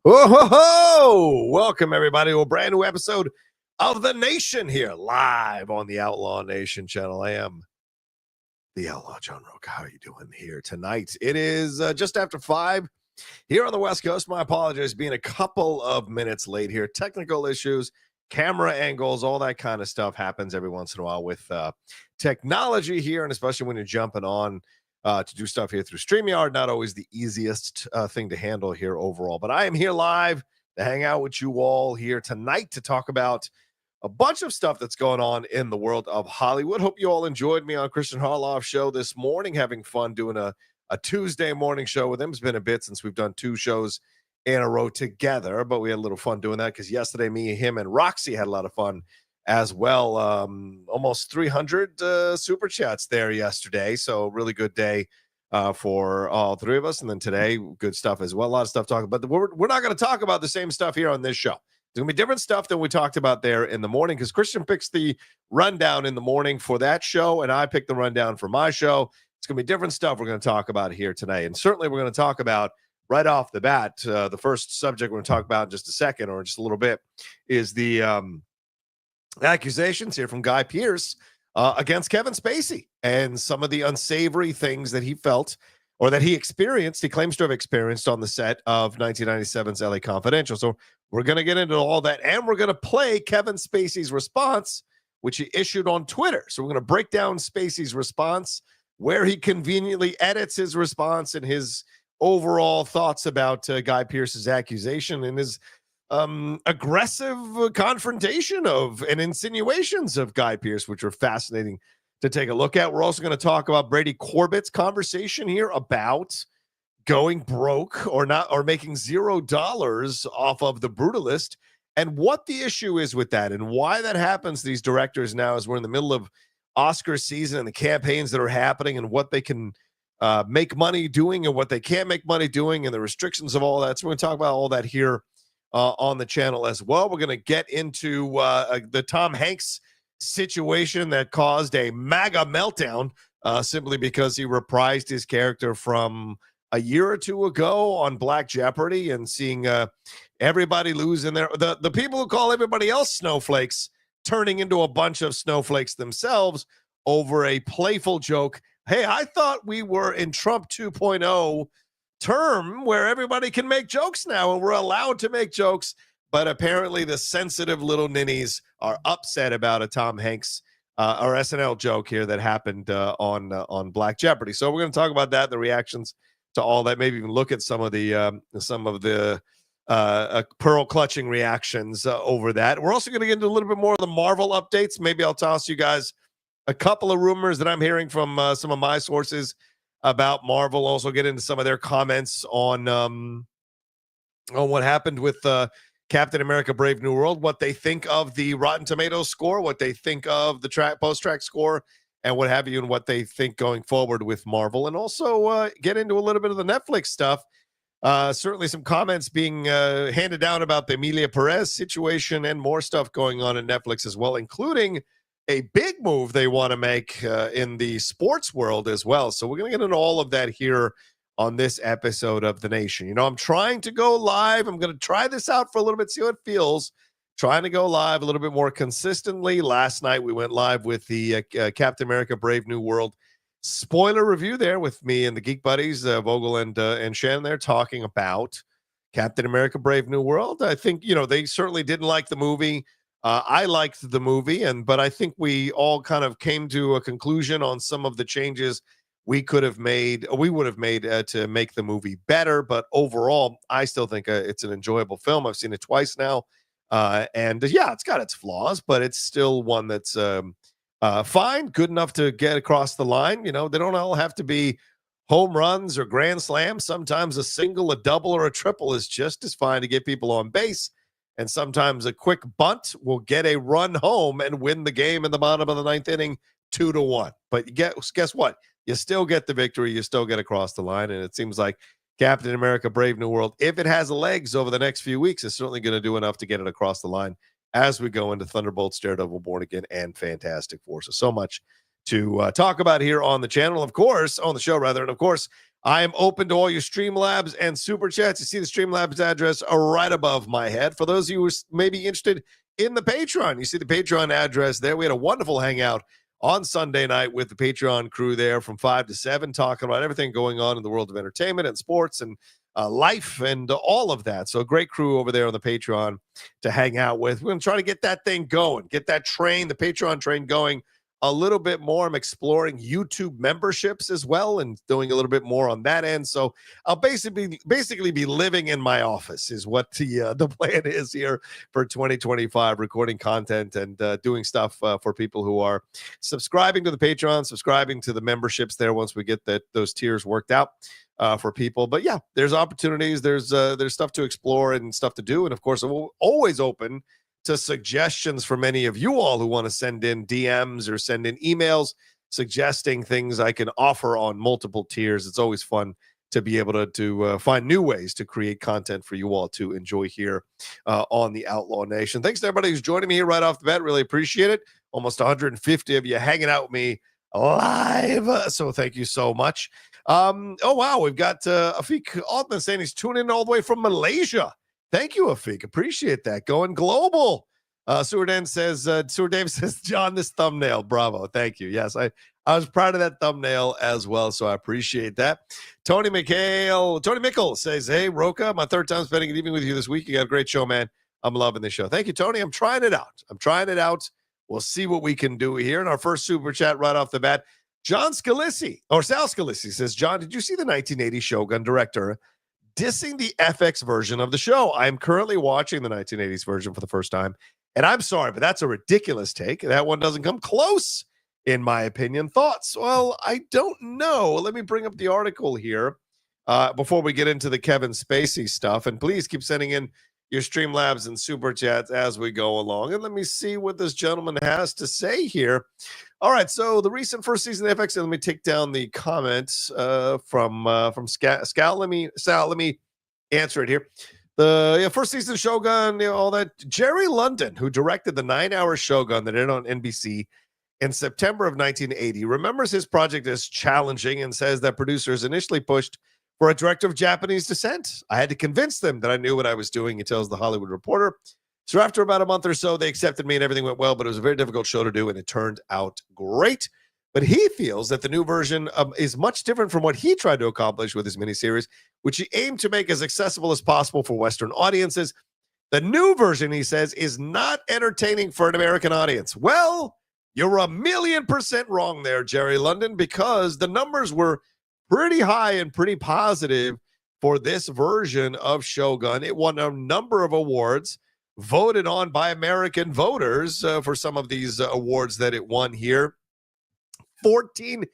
Whoa, ho, ho! Welcome, everybody, to a brand new episode of The Nation here, live on the Outlaw Nation channel. I am the Outlaw John Rocha. How are you doing here tonight? It is just after 5 here on the West Coast. My apologies being a couple of minutes late here. Technical issues, camera angles, all that kind of stuff happens every once in a while with technology here, and especially when you're jumping on to do stuff here through StreamYard. Not always the easiest thing to handle here overall, but I am here live to hang out with you all here tonight to talk about a bunch of stuff that's going on in the world of Hollywood. Hope you all enjoyed me on Christian Harloff's show this morning, having fun doing a Tuesday morning show with him. It's been a bit since we've done 2 shows in a row together, but we had a little fun doing that because yesterday me, him, and Roxy had a lot of fun as well. Almost 300 super chats there yesterday, so really good day for all 3 of us. And then today, good stuff as well. A lot of stuff talking about. We're not going to talk about the same stuff here on this show. There's going to be different stuff than we talked about there in the morning because Christian picks the rundown in the morning for that show, and I pick the rundown for my show. It's going to be different stuff we're going to talk about here tonight. And certainly we're going to talk about right off the bat, the first subject we're going to talk about in just a second or just a little bit is the accusations here from Guy Pearce against Kevin Spacey and some of the unsavory things that he felt or that he experienced, he claims to have experienced on the set of 1997's LA Confidential. So we're going to get into all that, and we're going to play Kevin Spacey's response, which he issued on Twitter. So we're going to break down Spacey's response, where he conveniently edits his response and his overall thoughts about Guy Pearce's accusation and his aggressive confrontation of and insinuations of Guy Pearce, which are fascinating to take a look at. We're also going to talk about Brady Corbet's conversation here about going broke or not, or making $0 off of the Brutalist, and what the issue is with that and why that happens to these directors now as we're in the middle of Oscar season and the campaigns that are happening and what they can make money doing and what they can't make money doing and the restrictions of all that. So we're going to talk about all that here on the channel as well. We're going to get into the Tom Hanks situation that caused a MAGA meltdown simply because he reprised his character from a year or 2 ago on Black Jeopardy, and seeing everybody losing the people who call everybody else snowflakes turning into a bunch of snowflakes themselves over a playful joke. Hey, I thought we were in Trump 2.0 term where everybody can make jokes now and we're allowed to make jokes, but apparently the sensitive little ninnies are upset about a Tom Hanks or SNL joke here that happened on Black Jeopardy. So we're going to talk about that, the reactions to all that, maybe even look at some of the pearl clutching reactions over that. We're also going to get into a little bit more of the Marvel updates. Maybe I'll toss you guys a couple of rumors that I'm hearing from some of my sources about Marvel. Also get into some of their comments on what happened with Captain America Brave New World, what they think of the Rotten Tomatoes score, what they think of the post-track score, and what have you, and what they think going forward with Marvel. And also get into a little bit of the Netflix stuff. Certainly some comments being handed down about the Emilia Perez situation and more stuff going on in Netflix as well, including a big move they want to make in the sports world as well. So we're going to get into all of that here on this episode of The Nation. You know, I'm trying to go live. I'm going to try this out for a little bit, see how it feels. Trying to go live a little bit more consistently. Last night we went live with the Captain America Brave New World spoiler review there with me and the Geek Buddies, Vogel and Shannon there, talking about Captain America Brave New World. I think, you know, they certainly didn't like the movie. I liked the movie, but I think we all kind of came to a conclusion on some of the changes we would have made to make the movie better. But overall, I still think it's an enjoyable film. I've seen it twice now. And yeah, it's got its flaws, but it's still one that's fine, good enough to get across the line. You know, they don't all have to be home runs or grand slams. Sometimes a single, a double, or a triple is just as fine to get people on base. And sometimes a quick bunt will get a run home and win the game in the bottom of the 9th inning 2-1. But guess what? You still get the victory. You still get across the line. And it seems like Captain America Brave New World, if it has legs over the next few weeks, is certainly going to do enough to get it across the line as we go into Thunderbolts, Daredevil, Born Again, and Fantastic Four. So much to talk about here on the channel, of course, on the show, rather. And of course, I am open to all your Streamlabs and Superchats. You see the Streamlabs address right above my head. For those of you who may be interested in the Patreon, you see the Patreon address there. We had a wonderful hangout on Sunday night with the Patreon crew there from 5 to 7, talking about everything going on in the world of entertainment and sports and life and all of that. So a great crew over there on the Patreon to hang out with. We're going to try to get that thing going, get that train, the Patreon train going a little bit more. I'm exploring YouTube memberships as well and doing a little bit more on that end. So I'll basically be living in my office is what the plan is here for 2025, recording content and doing stuff for people who are subscribing to the Patreon, subscribing to the memberships there once we get those tiers worked out for people. But yeah, there's opportunities, there's stuff to explore and stuff to do. And of course, I'm always open to suggestions from any of you all who want to send in DMs or send in emails suggesting things I can offer on multiple tiers. It's always fun to be able to find new ways to create content for you all to enjoy here on the Outlaw Nation. Thanks to everybody who's joining me here right off the bat. Really appreciate it. Almost 150 of you hanging out with me live. So thank you so much. Oh, wow. We've got Afiq Altman saying he's tuning in all the way from Malaysia. Thank you, Afiq. Appreciate that. Going global. Sewer Davis says, John, this thumbnail. Bravo. Thank you. Yes, I was proud of that thumbnail as well, so I appreciate that. Tony Mickle says, hey, Rocha, my third time spending an evening with you this week. You got a great show, man. I'm loving the show. Thank you, Tony. I'm trying it out. We'll see what we can do here. In our first super chat right off the bat, Sal Scalisi says, John, did you see the 1980 Shogun director dissing the FX version of the show? I am currently watching the 1980s version for the first time, and I'm sorry, but that's a ridiculous take. That one doesn't come close, in my opinion. Thoughts? Well, I don't know. Let me bring up the article here before we get into the Kevin Spacey stuff, and please keep sending in your Streamlabs and Super Chats as we go along, and let me see what this gentleman has to say here. All right, so the recent first season of FX, and let me take down the comments from Scal. Let me answer it here. The first season of Shogun, all that. Jerry London, who directed the 9-hour Shogun that aired on NBC in September of 1980, remembers his project as challenging and says that producers initially pushed for a director of Japanese descent. I had to convince them that I knew what I was doing, he tells The Hollywood Reporter. So after about a month or so, they accepted me and everything went well, but it was a very difficult show to do, and it turned out great. But he feels that the new version is much different from what he tried to accomplish with his miniseries, which he aimed to make as accessible as possible for Western audiences. The new version, he says, is not entertaining for an American audience. Well, you're 1,000,000% wrong there, Jerry London, because the numbers were pretty high and pretty positive for this version of Shogun. It won a number of awards, voted on by American voters for some of these awards that it won here. 14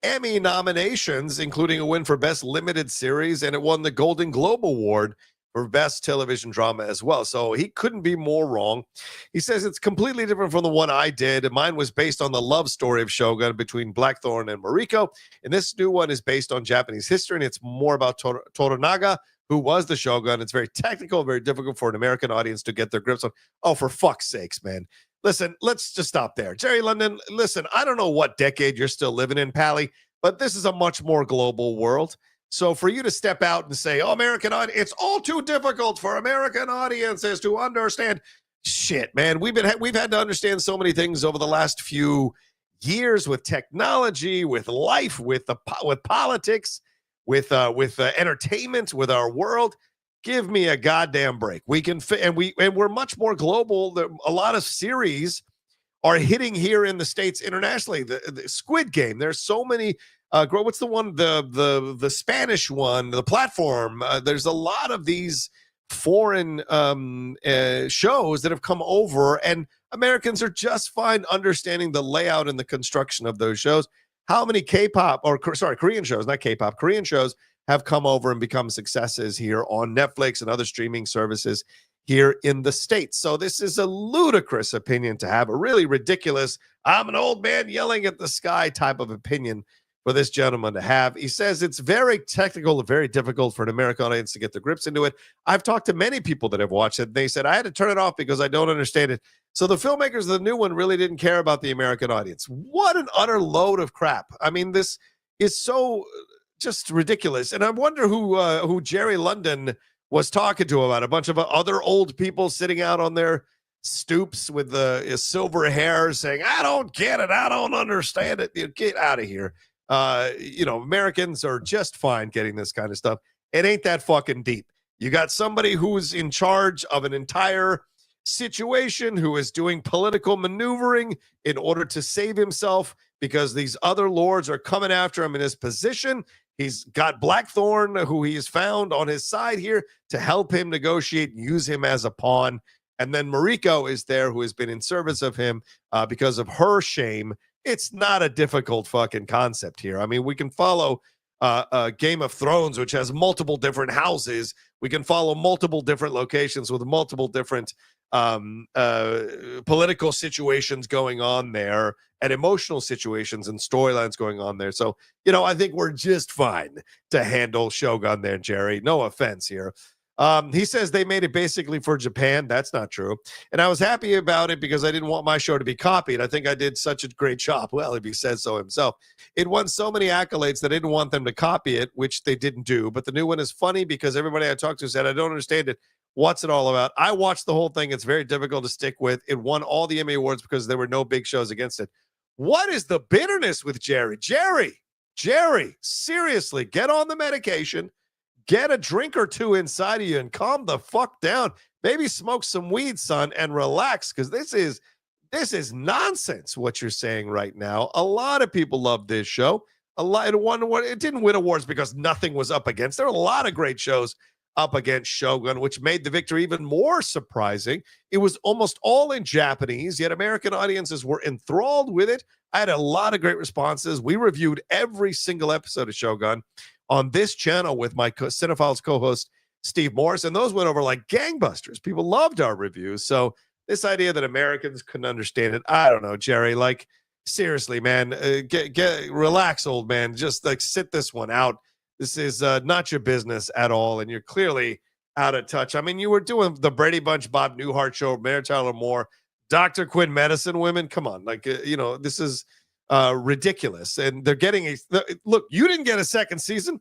Emmy nominations, including a win for Best Limited Series, and it won the Golden Globe Award for Best Television Drama as well. So he couldn't be more wrong. He says it's completely different from the one I did. Mine was based on the love story of Shogun between Blackthorn and Mariko, and this new one is based on Japanese history, and it's more about Toranaga, who was the Shogun. It's very technical, very difficult for an American audience to get their grips on. Oh, for fuck's sakes, man. Listen, let's just stop there. Jerry London, listen, I don't know what decade you're still living in, Pally, but this is a much more global world. So for you to step out and say, oh, American audience, it's all too difficult for American audiences to understand. Shit, man, we've had to understand so many things over the last few years with technology, with life, with politics, with entertainment, with our world. Give me a goddamn break. We can fit, and we're much more global. A lot of series are hitting here in the States internationally. The Squid Game. There's so many. What's the one? The Spanish one. The Platform. There's a lot of these foreign shows that have come over, and Americans are just fine understanding the layout and the construction of those shows. How many Korean shows, not K-pop, Korean shows have come over and become successes here on Netflix and other streaming services here in the States. So this is a ludicrous opinion to have, a really ridiculous, I'm an old man yelling at the sky type of opinion for this gentleman to have. He says it's very technical and very difficult for an American audience to get their grips into it. I've talked to many people that have watched it, and they said, I had to turn it off because I don't understand it. So the filmmakers of the new one really didn't care about the American audience. What an utter load of crap. I mean, this is so just ridiculous. And I wonder who Jerry London was talking to about a bunch of other old people sitting out on their stoops with the silver hair saying, I don't get it. I don't understand it. You get out of here. Americans are just fine getting this kind of stuff. It ain't that fucking deep. You got somebody who's in charge of an entire situation, who is doing political maneuvering in order to save himself because these other lords are coming after him in his position. He's got Blackthorn, who he has found on his side here to help him negotiate and use him as a pawn. And then Mariko is there, who has been in service of him because of her shame. It's not a difficult fucking concept here. I mean, we can follow Game of Thrones, which has multiple different houses. We can follow multiple different locations with multiple different political situations going on there and emotional situations and storylines going on there. So, I think we're just fine to handle Shogun there, Jerry. No offense here. He says they made it basically for Japan. That's not true. And I was happy about it because I didn't want my show to be copied. I think I did such a great job. Well, if he says so himself. It won so many accolades that I didn't want them to copy it, which they didn't do. But the new one is funny because everybody I talked to said, I don't understand it. What's it all about? I watched the whole thing. It's very difficult to stick with. It won all the Emmy Awards because there were no big shows against it. What is the bitterness with Jerry? Jerry, seriously, get on the medication. Get a drink or two inside of you and calm the fuck down. Maybe smoke some weed, son, and relax, because this is nonsense what you're saying right now. A lot of people love this show. It didn't win awards because nothing was up against. There were a lot of great shows up against Shogun, which made the victory even more surprising. It was almost all in Japanese, yet American audiences were enthralled with it. I had a lot of great responses. We reviewed every single episode of Shogun on this channel with my Cinephiles co-host Steve Morris, and those went over like gangbusters. People loved our reviews. So this idea that Americans couldn't understand it, I don't know, Jerry. Like, seriously, man, relax, old man. Just like sit this one out. This is not your business at all, and you're clearly out of touch. I mean, you were doing the Brady Bunch, Bob Newhart show, Mayor Tyler Moore, Dr. Quinn Medicine Women. Come on, like this is ridiculous. And they're getting look. You didn't get a second season.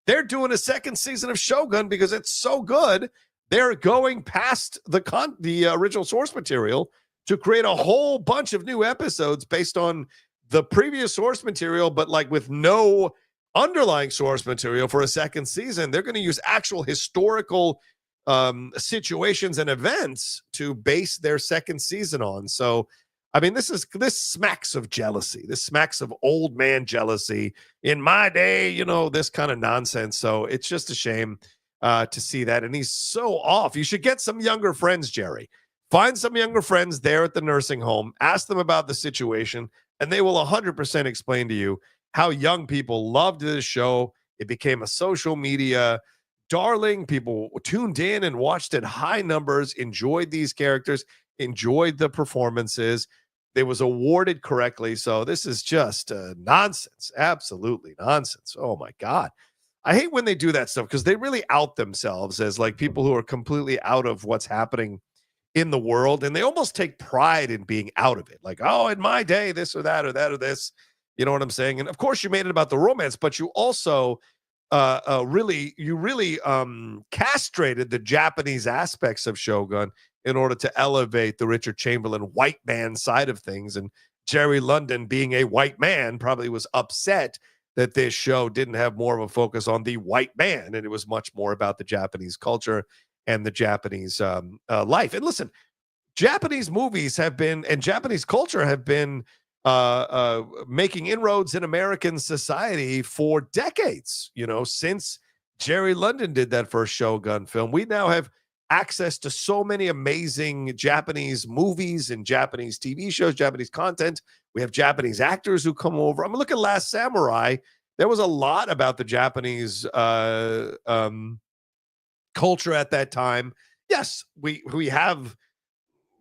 They're doing a second season of Shogun because it's so good. They're going past the original source material to create a whole bunch of new episodes based on the previous source material, but like with no underlying source material for a second season. They're going to use actual historical situations and events to base their second season on. So, I mean, this smacks of jealousy. This smacks of old man jealousy. In my day, this kind of nonsense. So it's just a shame to see that. And he's so off. You should get some younger friends, Jerry. Find some younger friends there at the nursing home. Ask them about the situation, and they will 100% explain to you how young people loved this show. It became a social media darling. People tuned in and watched it high numbers, enjoyed these characters, enjoyed the performances. It was awarded correctly. So this is just nonsense. Absolutely nonsense. Oh, my God. I hate when they do that stuff because they really out themselves as like people who are completely out of what's happening in the world. And they almost take pride in being out of it. Like, oh, in my day, this or that or that or this. You know what I'm saying? And of course, you made it about the romance, but you also really castrated the Japanese aspects of Shogun in order to elevate the Richard Chamberlain white man side of things. And Jerry London, being a white man, probably was upset that this show didn't have more of a focus on the white man, and it was much more about the Japanese culture and the Japanese life. And listen, Japanese movies have been, and Japanese culture have been making inroads in American society for decades, since Jerry London did that first Shogun film. We now have access to so many amazing Japanese movies and Japanese TV shows, Japanese content. We have Japanese actors who come over. I mean, look at Last Samurai. There was a lot about the Japanese culture at that time. Yes, we have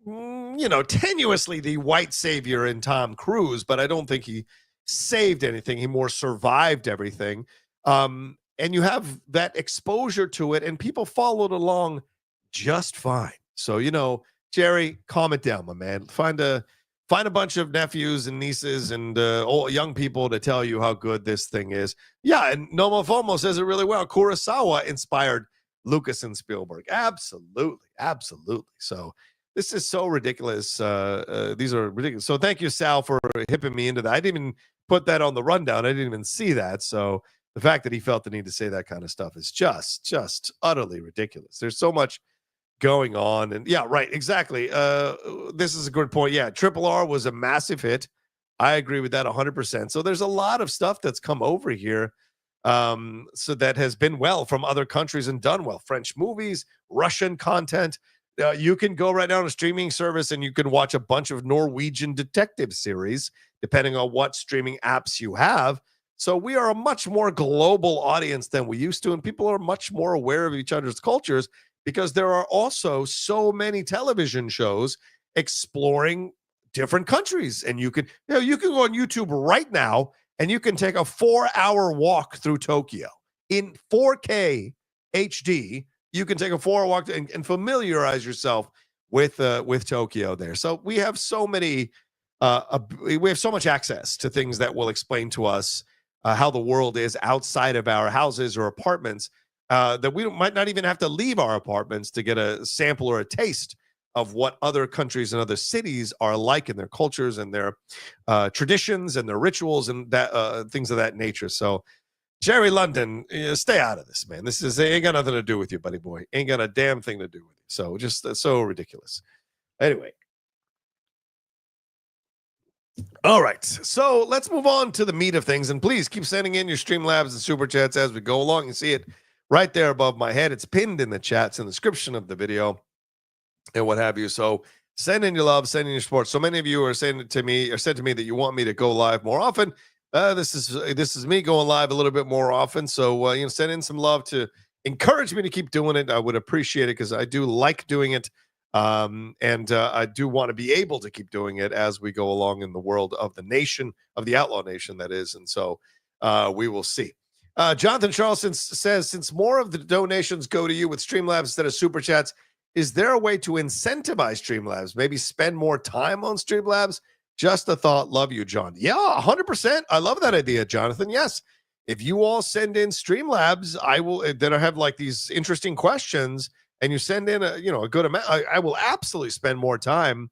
tenuously the white savior in Tom Cruise, but I don't think he saved anything. He more survived everything. And you have that exposure to it, and people followed along just fine. So, Jerry, calm it down, my man. Find a find a bunch of nephews and nieces and old young people to tell you how good this thing is. Yeah, and Nomofomo says it really well. Kurosawa inspired Lucas and Spielberg. Absolutely, absolutely. So this is so ridiculous. These are ridiculous. So thank you, Sal, for hipping me into that. I didn't even put that on the rundown. I didn't even see that. So the fact that he felt the need to say that kind of stuff is just utterly ridiculous. There's so much going on. And yeah, right, exactly. This is a good point. Yeah, Triple R was a massive hit. I agree with that 100%. So there's a lot of stuff that's come over here. So that has been well from other countries and done well. French movies, Russian content. You can go right now on a streaming service and you can watch a bunch of Norwegian detective series, depending on what streaming apps you have. So we are a much more global audience than we used to, and people are much more aware of each other's cultures because there are also so many television shows exploring different countries. And you can go on YouTube right now and you can take a 4-hour walk through Tokyo in 4K HD. You can take a 4-hour walk and familiarize yourself with Tokyo there. So we have so many, we have so much access to things that will explain to us how the world is outside of our houses or apartments, that we might not even have to leave our apartments to get a sample or a taste of what other countries and other cities are like in their cultures and their traditions and their rituals and that things of that nature. So Jerry London, stay out of this, man. This ain't got nothing to do with you, buddy boy. Ain't got a damn thing to do with you. So just so ridiculous. Anyway. All right. So let's move on to the meat of things. And please keep sending in your Streamlabs and Super Chats as we go along. You see it right there above my head. It's pinned in the chats in the description of the video and what have you. So send in your love, send in your support. So many of you are saying to me, or said to me that you want me to go live more often. This is me going live a little bit more often. So send in some love to encourage me to keep doing it. I would appreciate it because I do like doing it. And I do want to be able to keep doing it as we go along in the world of the nation, of the outlaw nation, that is. And so we will see. Jonathan Charleston says, since more of the donations go to you with Streamlabs instead of Super Chats, is there a way to incentivize Streamlabs? Maybe spend more time on Streamlabs? Just a thought. Love you, John. Yeah, 100%. I love that idea, Jonathan. Yes. If you all send in Streamlabs, I will, that I have like these interesting questions, and you send in a good amount, I will absolutely spend more time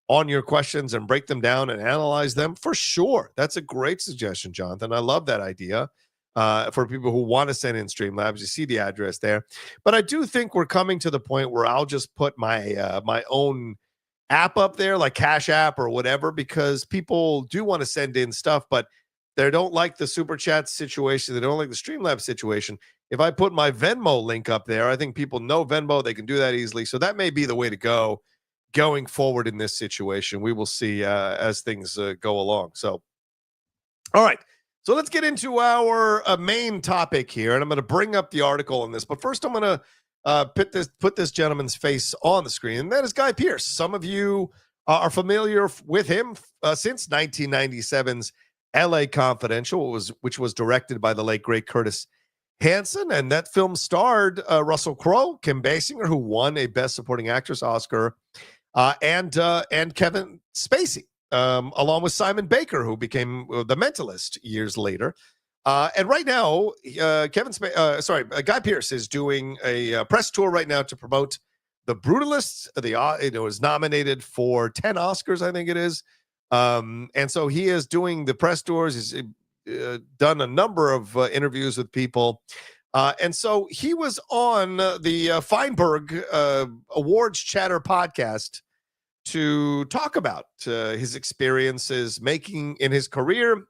on your questions and break them down and analyze them for sure. That's a great suggestion, Jonathan. I love that idea. For people who want to send in Streamlabs, you see the address there. But I do think we're coming to the point where I'll just put my my own app up there, like Cash App or whatever, because people do want to send in stuff, but they don't like the Super Chat situation. They don't like the Streamlabs situation. If I put my Venmo link up there, I think people know Venmo. They can do that easily. So that may be the way to go going forward in this situation. We will see as things go along. So, all right. So let's get into our main topic here. And I'm going to bring up the article on this. But first, I'm going to put this gentleman's face on the screen. And that is Guy Pearce. Some of you are familiar with him since 1997's LA Confidential, which was directed by the late, great Curtis Hanson, and that film starred Russell Crowe, Kim Basinger, who won a Best Supporting Actress Oscar, and Kevin Spacey, along with Simon Baker, who became The Mentalist years later. And right now, Guy Pearce is doing a press tour right now to promote The Brutalist. It was nominated for 10 Oscars, I think it is. And so he is doing the press tours. He's done a number of interviews with people. And so he was on the Feinberg Awards Chatter podcast to talk about his experiences making in his career,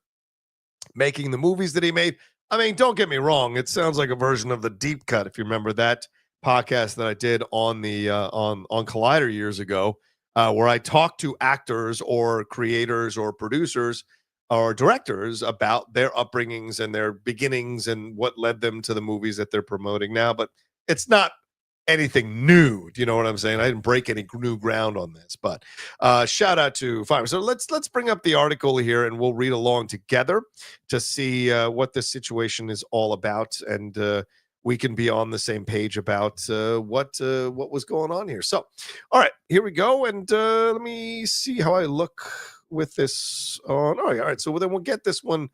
making the movies that he made. I mean, don't get me wrong. It sounds like a version of the Deep Cut, if you remember that podcast that I did on the on Collider years ago, where I talked to actors or creators or producers or directors about their upbringings and their beginnings and what led them to the movies that they're promoting now. But it's not anything new. Do you know what I'm saying? I didn't break any new ground on this, but shout out to Fiverr. So let's bring up the article here and we'll read along together to see what this situation is all about, and we can be on the same page about what was going on here. So, all right, here we go, and let me see how I look with this on. All right. So then we'll get this one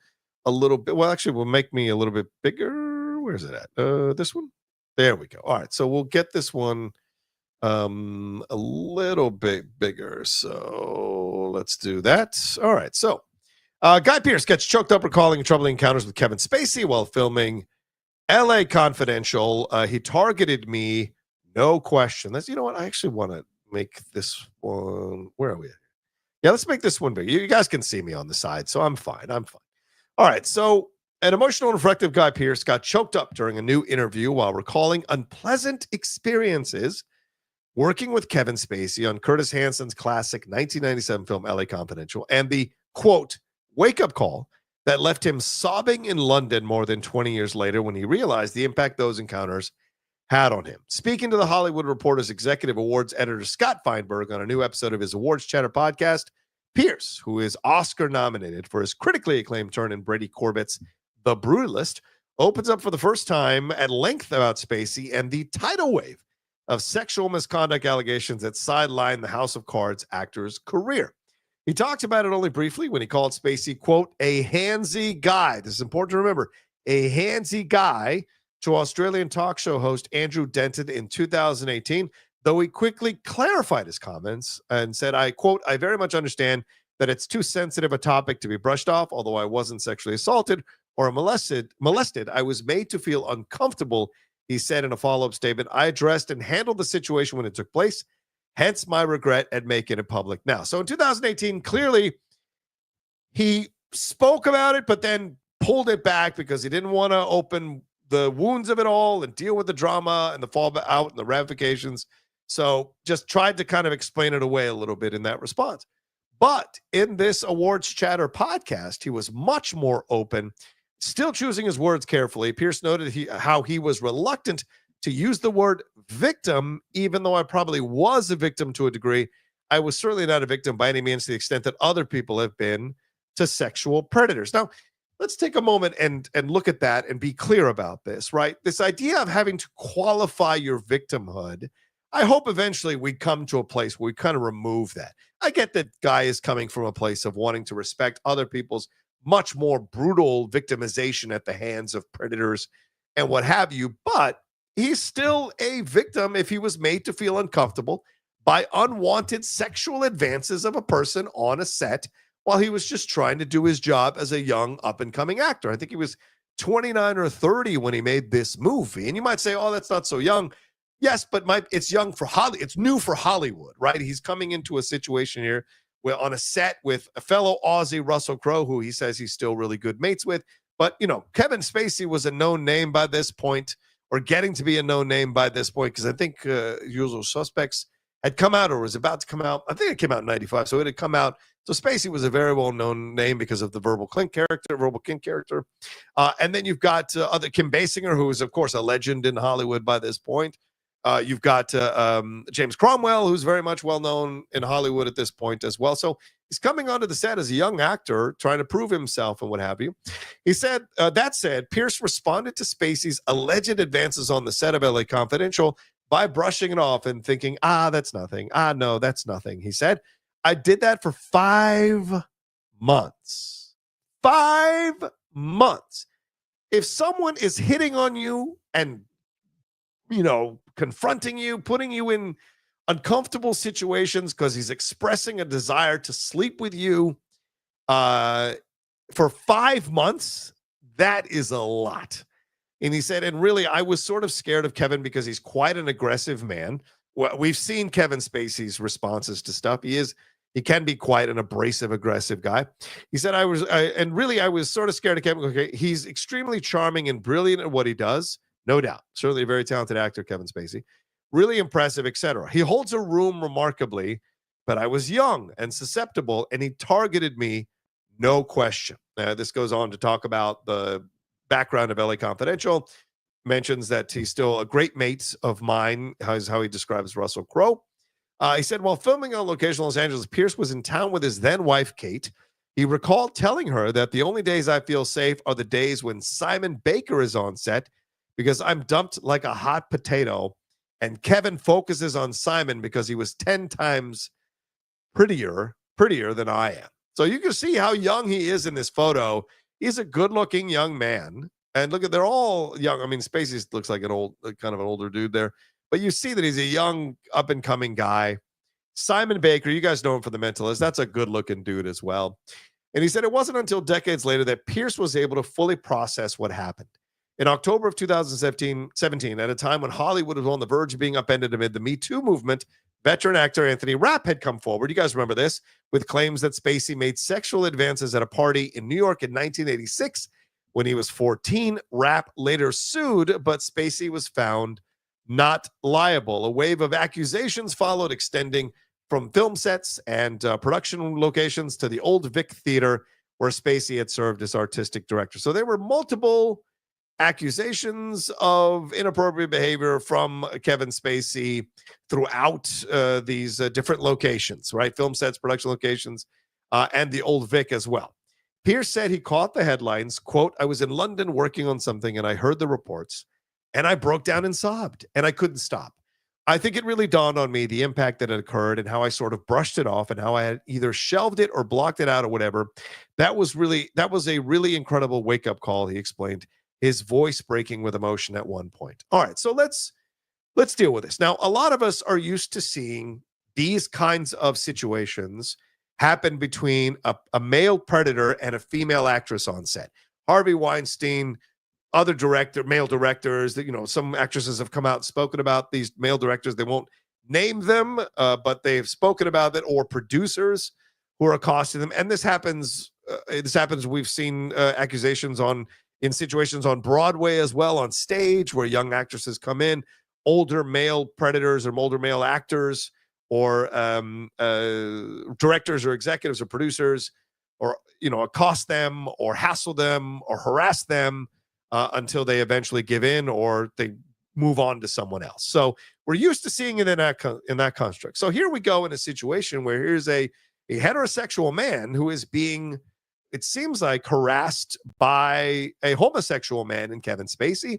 a little bit. Well, actually, we'll make me a little bit bigger. Where's it at? This one. There we go. All right. So we'll get this one a little bit bigger. So let's do that. All right. So Guy Pearce gets choked up recalling troubling encounters with Kevin Spacey while filming LA Confidential. He targeted me, no question. You know what? I actually want to make this one. Where are we at? Yeah, let's make this one big. You guys can see me on the side, so I'm fine. All right. So an emotional and reflective Guy Pearce got choked up during a new interview while recalling unpleasant experiences working with Kevin Spacey on Curtis Hansen's classic 1997 film LA Confidential, and the quote wake-up call that left him sobbing in London more than 20 years later when he realized the impact those encounters had on him. Speaking to the Hollywood Reporter's executive awards editor Scott Feinberg on a new episode of his Awards Chatter podcast, Pearce, who is Oscar nominated for his critically acclaimed turn in Brady Corbett's The Brutalist, opens up for the first time at length about Spacey and the tidal wave of sexual misconduct allegations that sidelined the House of Cards actor's career. He talked about it only briefly when he called Spacey, quote, a handsy guy. This is important to remember. A handsy guy to Australian talk show host Andrew Denton in 2018, though he quickly clarified his comments and said, I quote, I very much understand that it's too sensitive a topic to be brushed off, although I wasn't sexually assaulted or molested. I was made to feel uncomfortable, he said in a follow-up statement. I addressed and handled the situation when it took place, hence my regret at making it public now. So in 2018, clearly he spoke about it, but then pulled it back because he didn't want to open the wounds of it all and deal with the drama and the fallout and the ramifications. So just tried to kind of explain it away a little bit in that response. But in this Awards Chatter podcast, he was much more open, still choosing his words carefully. Pearce noted how he was reluctant to use the word victim, even though I probably was a victim to a degree. I was certainly not a victim by any means to the extent that other people have been to sexual predators. Now, let's take a moment and look at that and be clear about this, right? This idea of having to qualify your victimhood, I hope eventually we come to a place where we kind of remove that. I get that Guy is coming from a place of wanting to respect other people's much more brutal victimization at the hands of predators and what have you, but he's still a victim if he was made to feel uncomfortable by unwanted sexual advances of a person on a set while he was just trying to do his job as a young up-and-coming actor. I think he was 29 or 30 when he made this movie. And you might say, oh, that's not so young. Yes, but it's young for Hollywood. It's new for Hollywood, right? He's coming into a situation here where on a set with a fellow Aussie, Russell Crowe, who he says he's still really good mates with. But, you know, Kevin Spacey was a known name by this point, or getting to be a known name by this point, because I think Usual Suspects had come out or was about to come out. I think it came out in 95, so it had come out. So Spacey was a very well-known name because of the Verbal Kink character. And then you've got other Kim Basinger, who is, of course, a legend in Hollywood by this point. You've got James Cromwell, who's very much well-known in Hollywood at this point as well. So he's coming onto the set as a young actor, trying to prove himself and what have you. He said, that said, Pearce responded to Spacey's alleged advances on the set of LA Confidential by brushing it off and thinking, that's nothing. No, that's nothing. He said, I did that for 5 months. 5 months. If someone is hitting on you and, you know, confronting you, putting you in uncomfortable situations because he's expressing a desire to sleep with you for 5 months, that is a lot. And he said, and really, I was sort of scared of Kevin because he's quite an aggressive man. Well, we've seen Kevin Spacey's responses to stuff. He can be quite an abrasive, aggressive guy. He said, I was sort of scared of Kevin. Okay, he's extremely charming and brilliant at what he does. No doubt. Certainly a very talented actor, Kevin Spacey. Really impressive, etc. He holds a room remarkably, but I was young and susceptible, and he targeted me, no question. This goes on to talk about the background of LA Confidential, mentions that he's still a great mate of mine, is how he describes Russell Crowe. He said, while filming on location in Los Angeles, Pearce was in town with his then wife, Kate. He recalled telling her that the only days I feel safe are the days when Simon Baker is on set, because I'm dumped like a hot potato, and Kevin focuses on Simon because he was 10 times prettier than I am. So you can see how young he is in this photo. He's a good-looking young man. And look at, they're all young. I mean, Spacey looks like kind of an older dude there. But you see that he's a young, up-and-coming guy. Simon Baker, you guys know him for The Mentalist. That's a good-looking dude as well. And he said it wasn't until decades later that Pearce was able to fully process what happened. In October of 2017, at a time when Hollywood was on the verge of being upended amid the Me Too movement, veteran actor Anthony Rapp had come forward, you guys remember this, with claims that Spacey made sexual advances at a party in New York in 1986 when he was 14. Rapp later sued, but Spacey was found not liable. A wave of accusations followed, extending from film sets and production locations to the Old Vic Theater, where Spacey had served as artistic director. So there were multiple accusations of inappropriate behavior from Kevin Spacey throughout these different locations, right? Film sets, production locations, and the Old Vic as well. Pearce said he caught the headlines, quote, "I was in London working on something and I heard the reports and I broke down and sobbed and I couldn't stop. I think it really dawned on me the impact that had occurred and how I sort of brushed it off and how I had either shelved it or blocked it out or whatever. That was a really incredible wake-up call," he explained, his voice breaking with emotion at one point. All right, so let's deal with this. Now, a lot of us are used to seeing these kinds of situations happen between a male predator and a female actress on set. Harvey Weinstein, other male directors that, some actresses have come out and spoken about these male directors. They won't name them, but they've spoken about it, or producers who are accosting them. And this happens. We've seen accusations in situations on Broadway as well, on stage, where young actresses come in, older male predators or older male actors, or directors or executives or producers, or accost them or hassle them or harass them until they eventually give in or they move on to someone else. So we're used to seeing it in that construct. So here we go in a situation where here's a heterosexual man who is being, it seems like, harassed by a homosexual man in Kevin Spacey,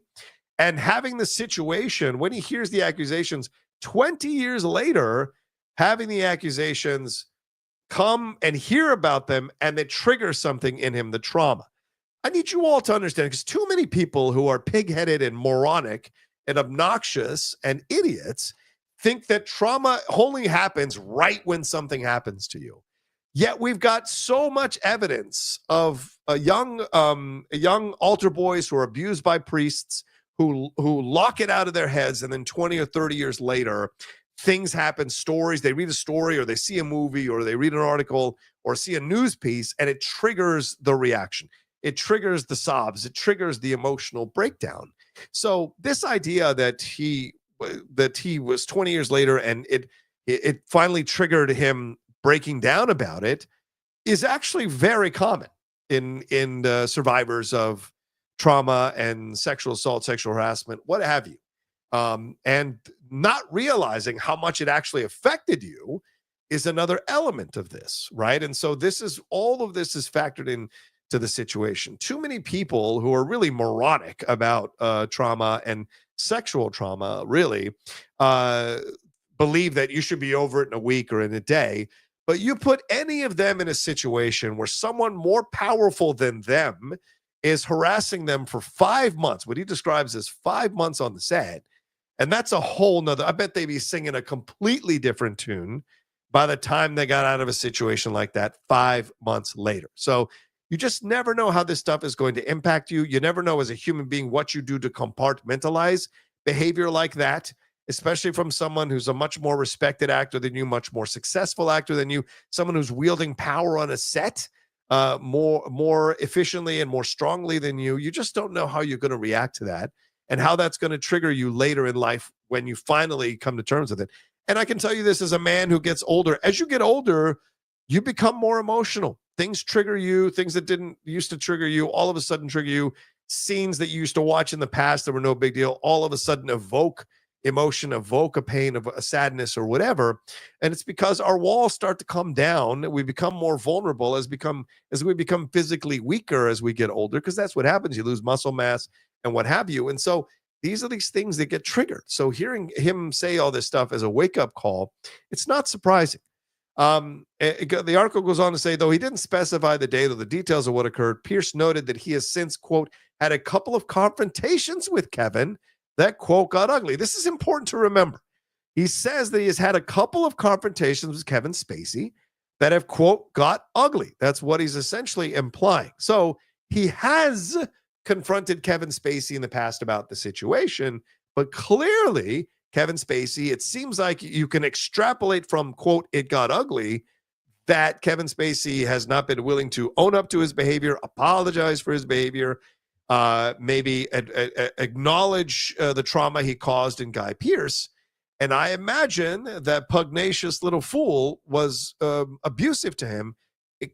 and having the situation when he hears the accusations 20 years later, having the accusations come and hear about them, and it triggers something in him, the trauma. I need you all to understand, because too many people who are pig-headed and moronic and obnoxious and idiots think that trauma only happens right when something happens to you. Yet we've got so much evidence of young altar boys who are abused by priests, who lock it out of their heads, and then 20 or 30 years later, things happen, stories, they read a story or they see a movie or they read an article or see a news piece, and it triggers the reaction. It triggers the sobs. It triggers the emotional breakdown. So this idea that he was 20 years later and it finally triggered him breaking down about it is actually very common in survivors of trauma and sexual assault, sexual harassment, what have you. And not realizing how much it actually affected you is another element of this, right? And so all of this is factored in to the situation. Too many people who are really moronic about trauma and sexual trauma really believe that you should be over it in a week or in a day. But you put any of them in a situation where someone more powerful than them is harassing them for 5 months, what he describes as 5 months on the set, and that's a whole nother, I bet they'd be singing a completely different tune by the time they got out of a situation like that 5 months later. So you just never know how this stuff is going to impact you. You never know as a human being what you do to compartmentalize behavior like that, especially from someone who's a much more respected actor than you, much more successful actor than you, someone who's wielding power on a set more efficiently and more strongly than you. You just don't know how you're going to react to that and how that's going to trigger you later in life when you finally come to terms with it. And I can tell you this as a man who gets older. As you get older, you become more emotional. Things trigger you, things that didn't used to trigger you, all of a sudden trigger you. Scenes that you used to watch in the past that were no big deal, all of a sudden evoke emotion, evoke a pain, of a sadness or whatever. And it's because our walls start to come down. We become more vulnerable as we become physically weaker as we get older, because that's what happens. You lose muscle mass and what have you. And so these are these things that get triggered. So hearing him say all this stuff as a wake-up call, it's not surprising. The article goes on to say, though he didn't specify the date or the details of what occurred, Pearce noted that he has since, quote, had a couple of confrontations with Kevin that, quote, got ugly. This is important to remember. He says that he has had a couple of confrontations with Kevin Spacey that have, quote, got ugly. That's what he's essentially implying. So he has confronted Kevin Spacey in the past about the situation, but clearly Kevin Spacey, it seems like you can extrapolate from, quote, it got ugly, that Kevin Spacey has not been willing to own up to his behavior, apologize for his behavior, maybe acknowledge the trauma he caused in Guy Pearce. And I imagine that pugnacious little fool was abusive to him,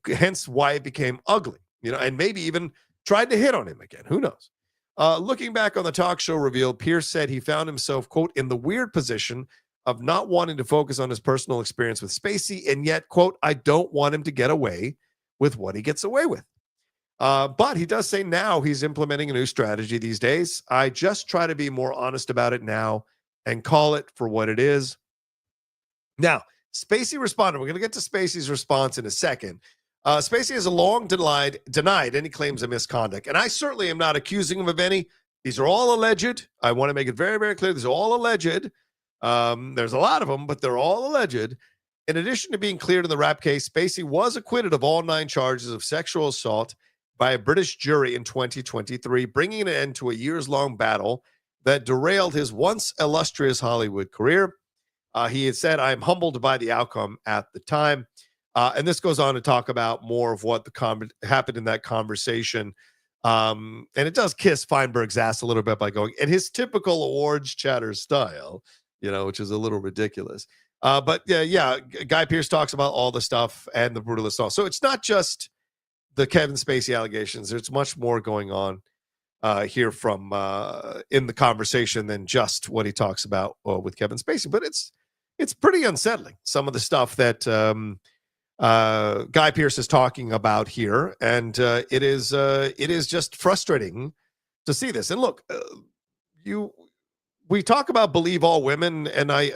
hence why it became ugly, and maybe even tried to hit on him again. Who knows? Looking back on the talk show reveal, Pearce said he found himself, quote, in the weird position of not wanting to focus on his personal experience with Spacey, and yet, quote, I don't want him to get away with what he gets away with. But he does say now he's implementing a new strategy these days. I just try to be more honest about it now and call it for what it is. Now, Spacey responded. We're going to get to Spacey's response in a second. Spacey has long denied any claims of misconduct, and I certainly am not accusing him of any. These are all alleged. I want to make it very, very clear. These are all alleged. There's a lot of them, but they're all alleged. In addition to being cleared in the rap case, Spacey was acquitted of all 9 charges of sexual assault by a British jury in 2023, bringing an end to a years-long battle that derailed his once illustrious Hollywood career. He had said, I'm humbled by the outcome at the time. And this goes on to talk about more of what happened in that conversation. And it does kiss Feinberg's ass a little bit by going, in his typical awards chatter style, which is a little ridiculous. But yeah, Guy Pearce talks about all the stuff and the Brutalist also. So it's not just the Kevin Spacey allegations. There's much more going on here from in the conversation than just what he talks about with Kevin Spacey. But it's pretty unsettling, some of the stuff that Guy Pearce is talking about here, and it is just frustrating to see this. And look, we talk about believe all women, and I've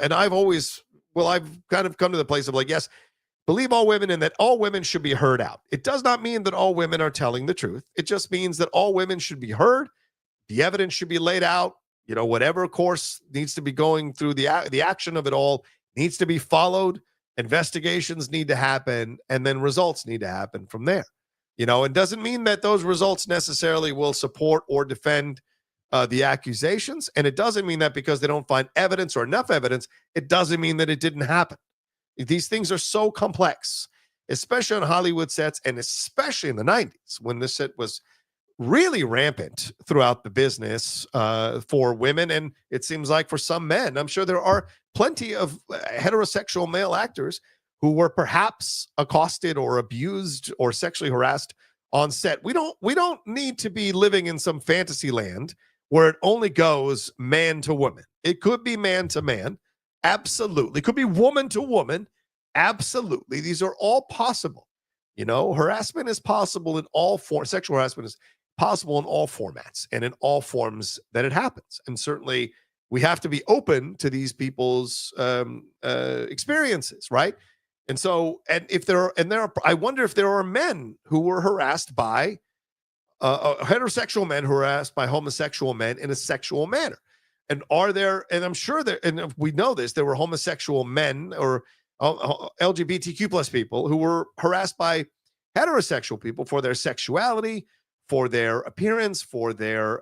kind of come to the place of like, yes, believe all women, and that all women should be heard out. It does not mean that all women are telling the truth. It just means that all women should be heard. The evidence should be laid out. Whatever course needs to be going through the action of it all needs to be followed. Investigations need to happen, and then results need to happen from there. It doesn't mean that those results necessarily will support or defend the accusations, and it doesn't mean that because they don't find evidence or enough evidence, it doesn't mean that it didn't happen. These things are so complex, especially on Hollywood sets, and especially in the 90s when this set was really rampant throughout the business for women, and it seems like for some men. I'm sure there are plenty of heterosexual male actors who were perhaps accosted or abused or sexually harassed on set. We don't need to be living in some fantasy land where it only goes man to woman. It could be man to man. Absolutely. It could be woman to woman. Absolutely. These are all possible. Harassment is possible in all forms. Sexual harassment is possible in all formats and in all forms that it happens. And certainly we have to be open to these people's experiences, right? And so, I wonder if there are men who were harassed by heterosexual men who were harassed by homosexual men in a sexual manner. And I'm sure and we know this, there were homosexual men or LGBTQ plus people who were harassed by heterosexual people for their sexuality, for their appearance, for their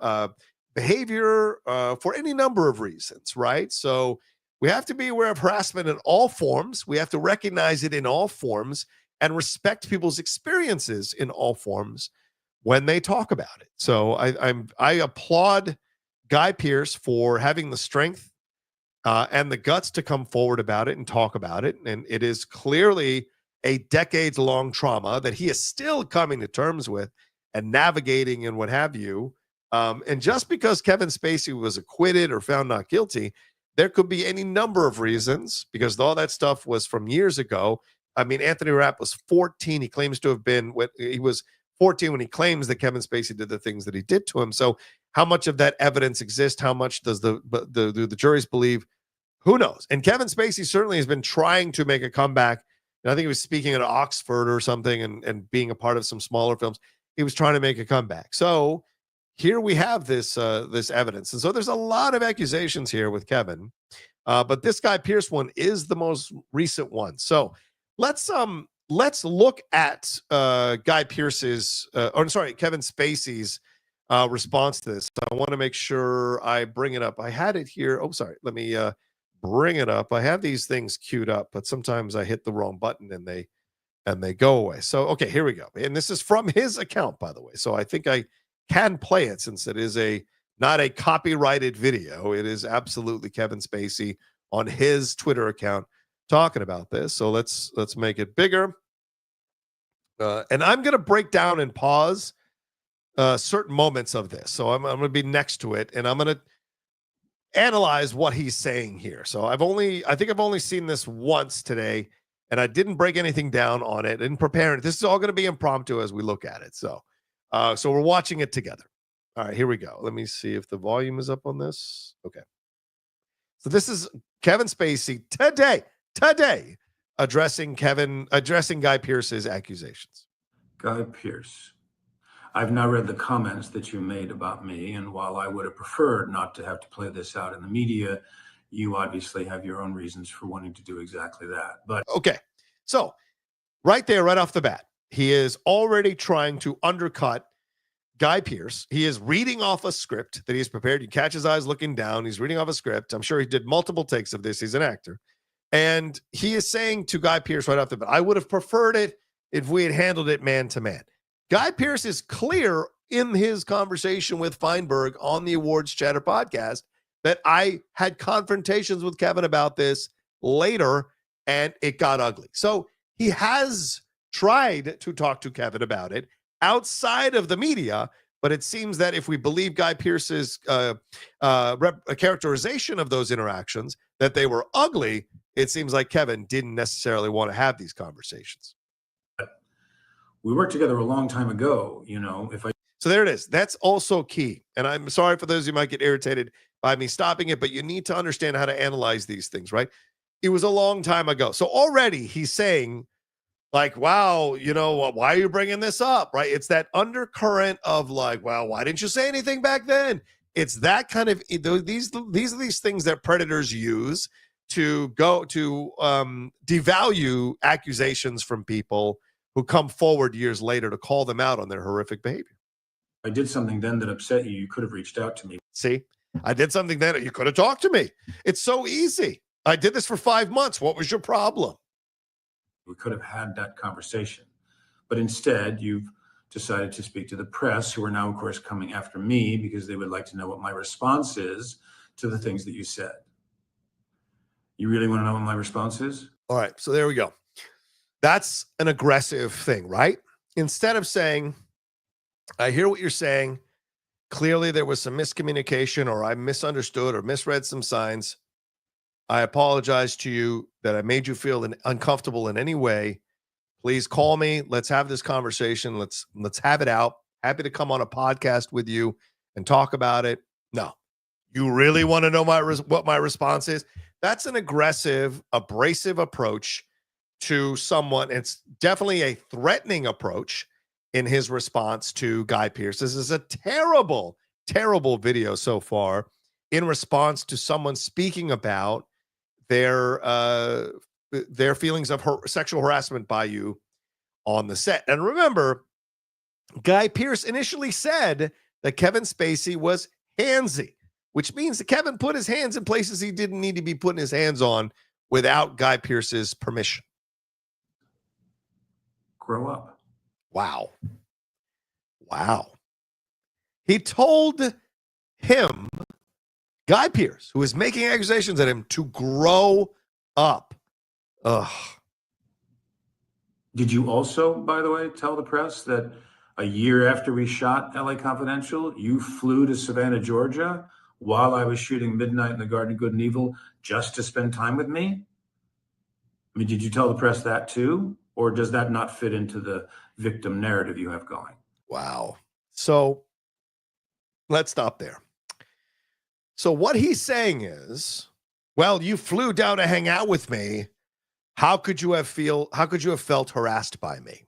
behavior, for any number of reasons, right? So we have to be aware of harassment in all forms. We have to recognize it in all forms and respect people's experiences in all forms when they talk about it. So I applaud Guy Pearce for having the strength and the guts to come forward about it and talk about it. And it is clearly a decades-long trauma that he is still coming to terms with and navigating and what have you. And just because Kevin Spacey was acquitted or found not guilty, there could be any number of reasons, because all that stuff was from years ago. I mean, Anthony Rapp was 14. He claims to have been, he was 14 when he claims that Kevin Spacey did the things that he did to him. So how much of that evidence exists? How much does the juries believe? Who knows? And Kevin Spacey certainly has been trying to make a comeback And I think he was speaking at Oxford or something and being a part of some smaller films. He was trying to make a comeback. So here we have this this evidence. And so there's a lot of accusations here with Kevin. But this Guy Pearce one is the most recent one. So let's look at Guy Pearce's Kevin Spacey's response to this. I want to make sure I bring it up. I had it here. Oh, sorry. Let me bring it up. I have these things queued up, but sometimes I hit the wrong button and they go away. So okay, here we go. And this is from his account, by the way. So I think I can play it since it is not a copyrighted video. It is absolutely Kevin Spacey on his Twitter account talking about this. So let's make it bigger. And I'm going to break down and pause certain moments of this. So I'm going to be next to it, and I'm going to analyze what he's saying here. So I think I've only seen this once today, and I didn't break anything down on it and prepare it. This is all going to be impromptu as we look at it. So we're watching it together. All right, here we go. Let me see if the volume is up on this. Okay. So this is Kevin Spacey today addressing Guy Pearce's accusations. Guy Pearce, I've now read the comments that you made about me, and while I would have preferred not to have to play this out in the media, you obviously have your own reasons for wanting to do exactly that. But okay, so right there, right off the bat, he is already trying to undercut Guy Pearce. He is reading off a script that he's prepared. You catch his eyes looking down. He's reading off a script. I'm sure he did multiple takes of this. He's an actor. And he is saying to Guy Pearce right off the bat, I would have preferred it if we had handled it man to man. Guy Pearce is clear in his conversation with Feinberg on the Awards Chatter podcast that I had confrontations with Kevin about this later, and it got ugly. So he has tried to talk to Kevin about it outside of the media, but it seems that if we believe Guy Pearce's characterization of those interactions, that they were ugly, it seems like Kevin didn't necessarily want to have these conversations. We worked together a long time ago, So there it is. That's also key. And I'm sorry for those who might get irritated by me stopping it, but you need to understand how to analyze these things, right? It was a long time ago. So already he's saying, like, wow, why are you bringing this up, right? It's that undercurrent of like, well, why didn't you say anything back then? It's that kind of, these are these things that predators use to go to devalue accusations from people who come forward years later to call them out on their horrific behavior. I did something then that upset you. You could have reached out to me. See, I did something then. You could have talked to me. It's so easy. I did this for 5 months. What was your problem? We could have had that conversation, but instead you've decided to speak to the press, who are now, of course, coming after me because they would like to know what my response is to the things that you said. You really want to know what my response is? All right. So there we go. That's an aggressive thing, right? Instead of saying, I hear what you're saying. Clearly there was some miscommunication, or I misunderstood or misread some signs. I apologize to you that I made you feel uncomfortable in any way. Please call me. Let's have this conversation. Let's have it out. Happy to come on a podcast with you and talk about it. No, you really want to know what my response is? That's an aggressive, abrasive approach to someone. It's definitely a threatening approach in his response to Guy Pearce. This is a terrible, terrible video so far in response to someone speaking about their feelings of sexual harassment by you on the set. And remember, Guy Pearce initially said that Kevin Spacey was handsy, which means that Kevin put his hands in places he didn't need to be putting his hands on without Guy Pearce's permission. Grow up. Wow. He told him, Guy Pearce, who is making accusations at him, to grow up. Ugh. Did you also, by the way, tell the press that a year after we shot LA Confidential, you flew to Savannah, Georgia, while I was shooting Midnight in the Garden of Good and Evil, just to spend time with me? I mean, did you tell the press that too? Or does that not fit into the victim narrative you have going? Wow. So let's stop there. So what he's saying is, well, you flew down to hang out with me. How could you have felt harassed by me?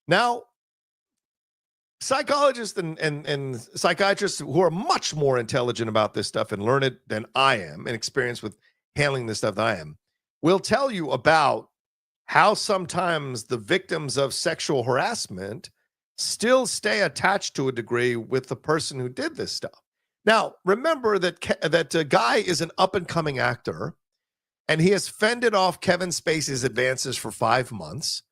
Now, psychologists and psychiatrists who are much more intelligent about this stuff and learned than I am and experienced with handling this stuff than I am will tell you about how sometimes the victims of sexual harassment still stay attached to a degree with the person who did this stuff. Now, remember that Guy is an up-and-coming actor, and he has fended off Kevin Spacey's advances for 5 months,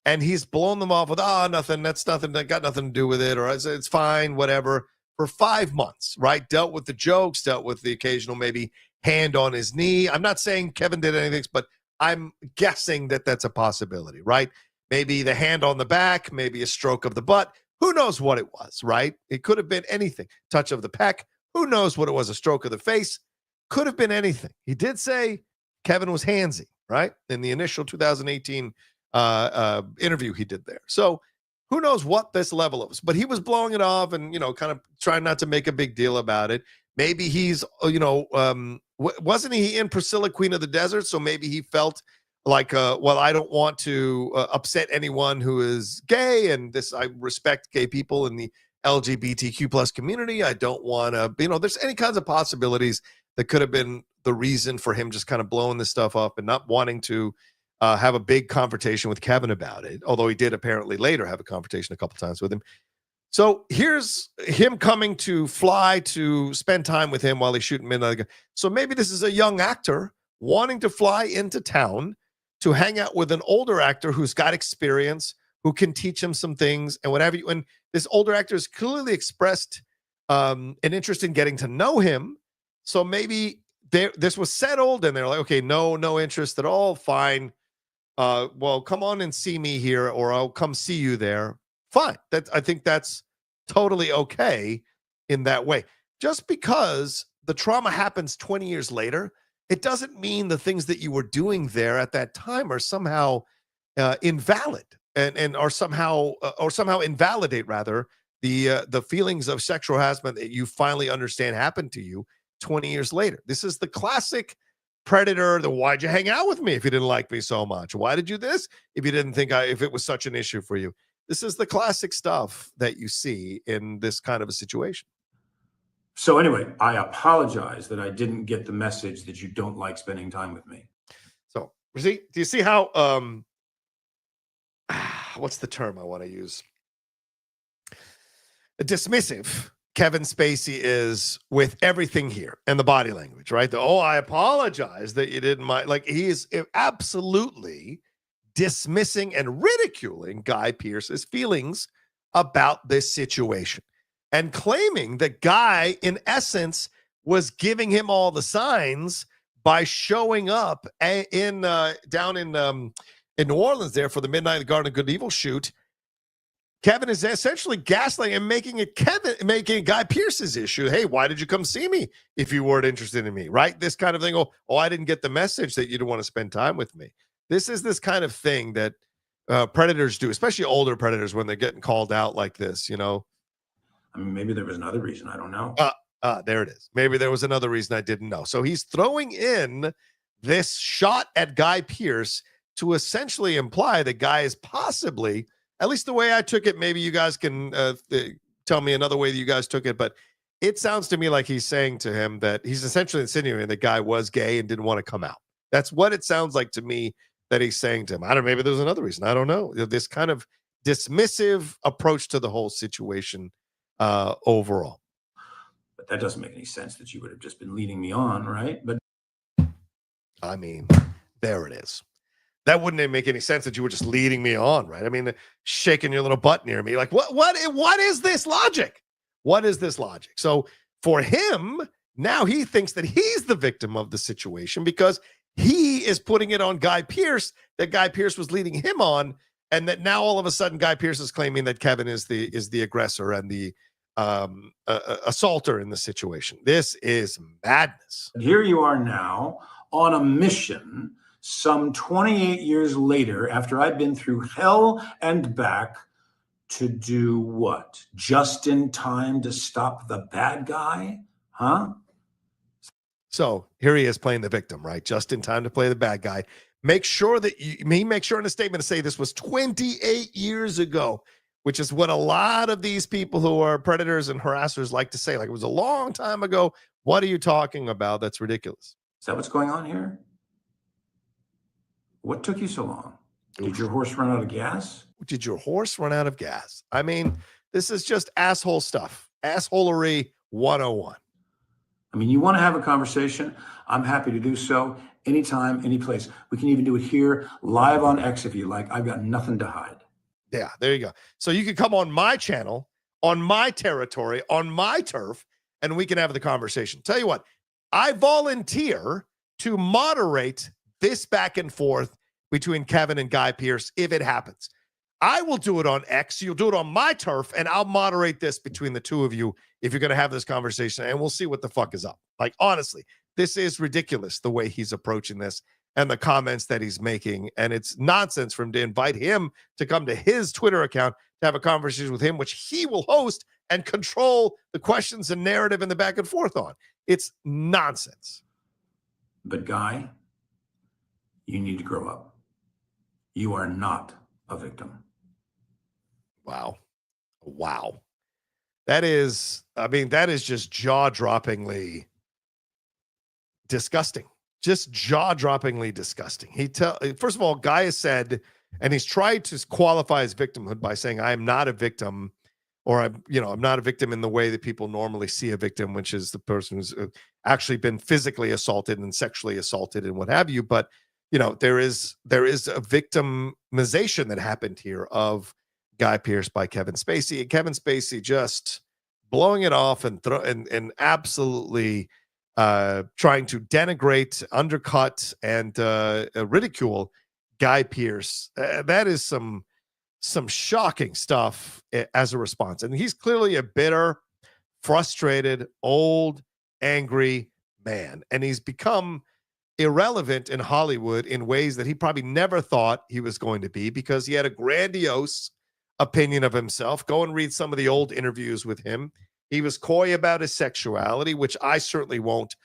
and he's blown them off with, nothing, that's nothing, that got nothing to do with it, or it's fine, whatever, for 5 months, right? Dealt with the jokes, dealt with the occasional maybe hand on his knee. I'm not saying Kevin did anything, but I'm guessing that that's a possibility, right? Maybe the hand on the back, maybe a stroke of the butt. Who knows what it was, right? It could have been anything. Touch of the peck. Who knows what it was? A stroke of the face. Could have been anything. He did say Kevin was handsy, right? In the initial 2018 interview he did there. So who knows what this level was, but he was blowing it off and, kind of trying not to make a big deal about it. Maybe he's, wasn't he in Priscilla, Queen of the Desert? So maybe he felt like, I don't want to upset anyone who is gay, and I respect gay people in the LGBTQ plus community. I don't want to, there's any kinds of possibilities that could have been the reason for him just kind of blowing this stuff up and not wanting to have a big confrontation with Kevin about it, although he did apparently later have a confrontation a couple times with him. So here's him coming to fly to spend time with him while he's shooting Midnight. So maybe this is a young actor wanting to fly into town to hang out with an older actor who's got experience, who can teach him some things and whatever. And this older actor has clearly expressed an interest in getting to know him. So maybe this was settled and they're like, okay, no interest at all. Fine. Well, come on and see me here, or I'll come see you there. Fine. I think that's totally okay in that way. Just because the trauma happens 20 years later, it doesn't mean the things that you were doing there at that time are somehow invalid and are somehow invalidate rather the feelings of sexual harassment that you finally understand happened to you 20 years later. This is the classic Predator. Why'd you hang out with me if you didn't like me so much? Why did you do this if you didn't think if it was such an issue for you? This is the classic stuff that you see in this kind of a situation. So anyway, I apologize that I didn't get the message that you don't like spending time with me. So, do you see how, what's the term I want to use? Dismissive Kevin Spacey is with everything here and the body language, right? I apologize that you didn't mind. Like, he is absolutely dismissing and ridiculing Guy Pearce's feelings about this situation and claiming that Guy, in essence, was giving him all the signs by showing up down in New Orleans there for the Midnight in the Garden of Good and Evil shoot. Kevin is essentially gaslighting and making it Guy Pearce's issue. Hey, why did you come see me if you weren't interested in me, right? This kind of thing. I didn't get the message that you didn't want to spend time with me. This is this kind of thing that predators do, especially older predators when they're getting called out like this, I mean, maybe there was another reason. I don't know. There it is. Maybe there was another reason I didn't know. So he's throwing in this shot at Guy Pearce to essentially imply that Guy is possibly, at least the way I took it, maybe you guys can tell me another way that you guys took it, but it sounds to me like he's saying to him that he's essentially insinuating that Guy was gay and didn't want to come out. That's what it sounds like to me that he's saying to him. Maybe there's another reason. I don't know. This kind of dismissive approach to the whole situation overall. But that doesn't make any sense that you would have just been leading me on, right? But I mean, there it is. That wouldn't make any sense that you were just leading me on, right? I mean, shaking your little butt near me. Like, what is this logic? What is this logic? So for him, now he thinks that he's the victim of the situation because he is putting it on Guy Pearce, that Guy Pearce was leading him on, and that now all of a sudden Guy Pearce is claiming that Kevin is the aggressor and the assaulter in the situation. This is madness. Here you are now on a mission some 28 years later, after I've been through hell and back, to do what? Just in time to stop the bad guy? Huh? So here he is playing the victim, right? Just in time to play the bad guy. Make sure that make sure in a statement to say this was 28 years ago, which is what a lot of these people who are predators and harassers like to say. Like, it was a long time ago. What are you talking about? That's ridiculous. Is that what's going on here? What took you so long? Oof. Did your horse run out of gas? Did your horse run out of gas? I mean, this is just asshole stuff. Assholery 101. I mean, you want to have a conversation? I'm happy to do so anytime, any place. We can even do it here live on X if you like. I've got nothing to hide. Yeah, there you go. So you can come on my channel, on my territory, on my turf, and we can have the conversation. Tell you what, I volunteer to moderate this back and forth between Kevin and Guy Pearce if it happens. I will do it on X. You'll do it on my turf, and I'll moderate this between the two of you if you're going to have this conversation, and we'll see what the fuck is up. Like, honestly, this is ridiculous the way he's approaching this and the comments that he's making, and it's nonsense for him to invite him to come to his Twitter account to have a conversation with him, which he will host and control the questions and narrative and the back and forth on. It's nonsense. But Guy, you need to grow up. You are not a victim. Wow. That is just jaw-droppingly disgusting. Just jaw-droppingly disgusting. First of all, Guy has said, and he's tried to qualify his victimhood by saying, I am not a victim, or I'm not a victim in the way that people normally see a victim, which is the person who's actually been physically assaulted and sexually assaulted and what have you. But there is a victimization that happened here of Guy Pearce by Kevin Spacey, and Kevin Spacey just blowing it off and absolutely trying to denigrate, undercut, and ridicule Guy Pearce. That is some shocking stuff as a response. And he's clearly a bitter, frustrated, old, angry man. And he's become irrelevant in Hollywood in ways that he probably never thought he was going to be, because he had a grandiose opinion of himself. Go and read some of the old interviews with him. He was coy about his sexuality, which I certainly won't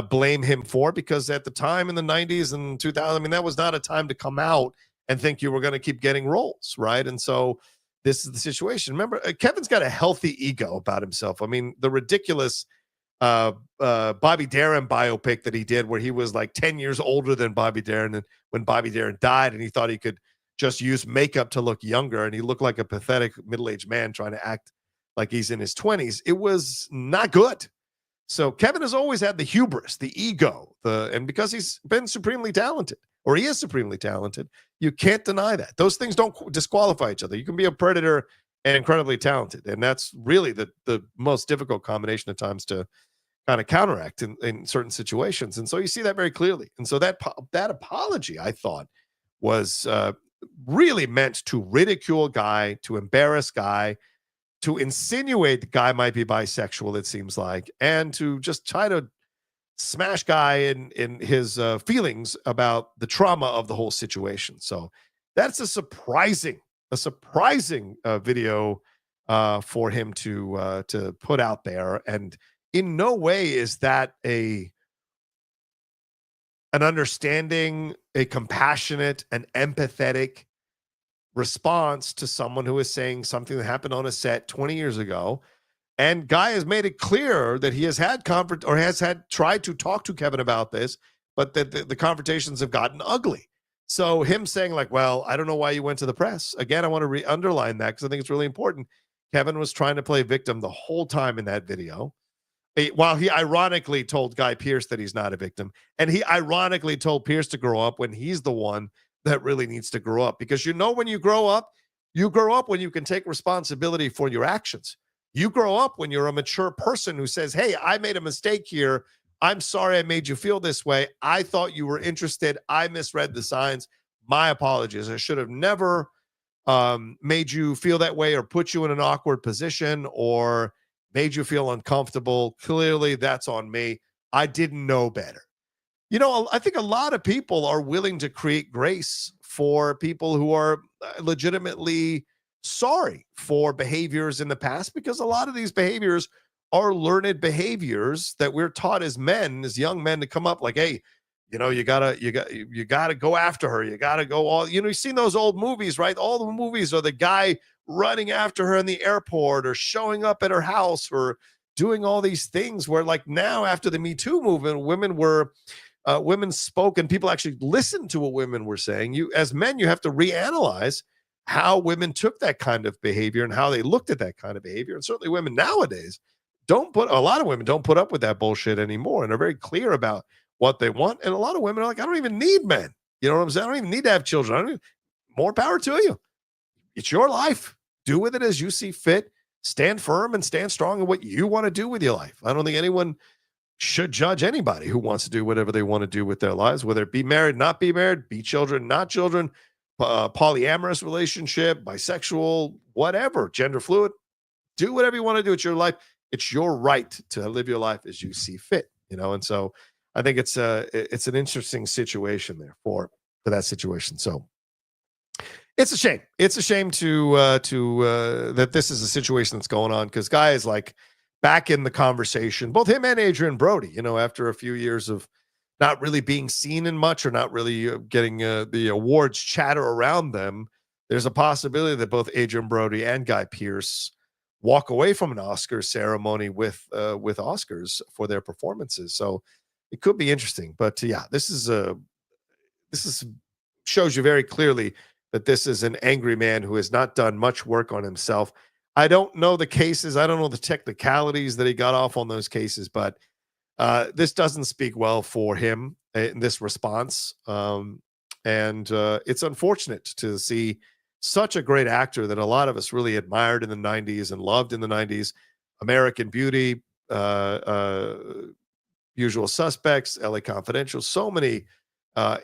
blame him for, because at the time in the 90s and 2000, I mean, that was not a time to come out and think you were going to keep getting roles, right? And so this is the situation. Remember, Kevin's got a healthy ego about himself. I mean, the ridiculous Bobby Darin biopic that he did, where he was like 10 years older than Bobby Darin, and when Bobby Darin died, and he thought he could just use makeup to look younger, and he looked like a pathetic middle-aged man trying to act like he's in his 20s. It was not good. So Kevin has always had the hubris, the ego, and because he's been supremely talented, or he is supremely talented, you can't deny that. Those things don't disqualify each other. You can be a predator and incredibly talented, and that's really the most difficult combination at times to kind of counteract in certain situations. And so you see that very clearly. And so that apology, I thought, was really meant to ridicule Guy, to embarrass Guy, to insinuate the Guy might be bisexual, it seems like, and to just try to smash Guy in his feelings about the trauma of the whole situation. So that's a surprising video for him to put out there. And in no way is that an understanding, a compassionate, an empathetic response to someone who is saying something that happened on a set 20 years ago. And Guy has made it clear that he has had tried to talk to Kevin about this, but that the confrontations have gotten ugly. So him saying like, well, I don't know why you went to the press. Again, I want to underline that because I think it's really important. Kevin was trying to play victim the whole time in that video, while he ironically told Guy Pearce that he's not a victim. And he ironically told Pearce to grow up when he's the one that really needs to grow up. Because when you grow up when you can take responsibility for your actions. You grow up when you're a mature person who says, hey, I made a mistake here. I'm sorry I made you feel this way. I thought you were interested. I misread the signs. My apologies. I should have never made you feel that way or put you in an awkward position or made you feel uncomfortable. Clearly, that's on me. I didn't know better. I think a lot of people are willing to create grace for people who are legitimately sorry for behaviors in the past, because a lot of these behaviors are learned behaviors that we're taught as men, as young men, to come up like, hey, You gotta go after her. You gotta go all. You've seen those old movies, right? All the movies are the guy running after her in the airport or showing up at her house or doing all these things. Where like now, after the Me Too movement, women spoke and people actually listened to what women were saying. You, as men, you have to reanalyze how women took that kind of behavior and how they looked at that kind of behavior. And certainly women nowadays a lot of women don't put up with that bullshit anymore and are very clear about what they want. And a lot of women are like, I don't even need men. You know what I'm saying? I don't even need to have children. More power to you. It's your life. Do with it as you see fit. Stand firm and stand strong in what you want to do with your life. I don't think anyone should judge anybody who wants to do whatever they want to do with their lives, whether it be married, not be married, be children, not children, polyamorous relationship, bisexual, whatever, gender fluid. Do whatever you want to do. It's your life. It's your right to live your life as you see fit, and so I think it's an interesting situation there for that situation. So it's a shame. It's a shame to that this is a situation that's going on, because Guy is like back in the conversation, both him and Adrian Brody, after a few years of not really being seen in much or not really getting the awards chatter around them. There's a possibility that both Adrian Brody and Guy Pearce walk away from an Oscars ceremony with Oscars for their performances. So it could be interesting. But yeah, this shows you very clearly that this is an angry man who has not done much work on himself. I don't know the cases. I don't know the technicalities that he got off on those cases, but this doesn't speak well for him in this response. And it's unfortunate to see such a great actor that a lot of us really admired in the 90s and loved in the 90s. American Beauty, Usual Suspects, LA Confidential, so many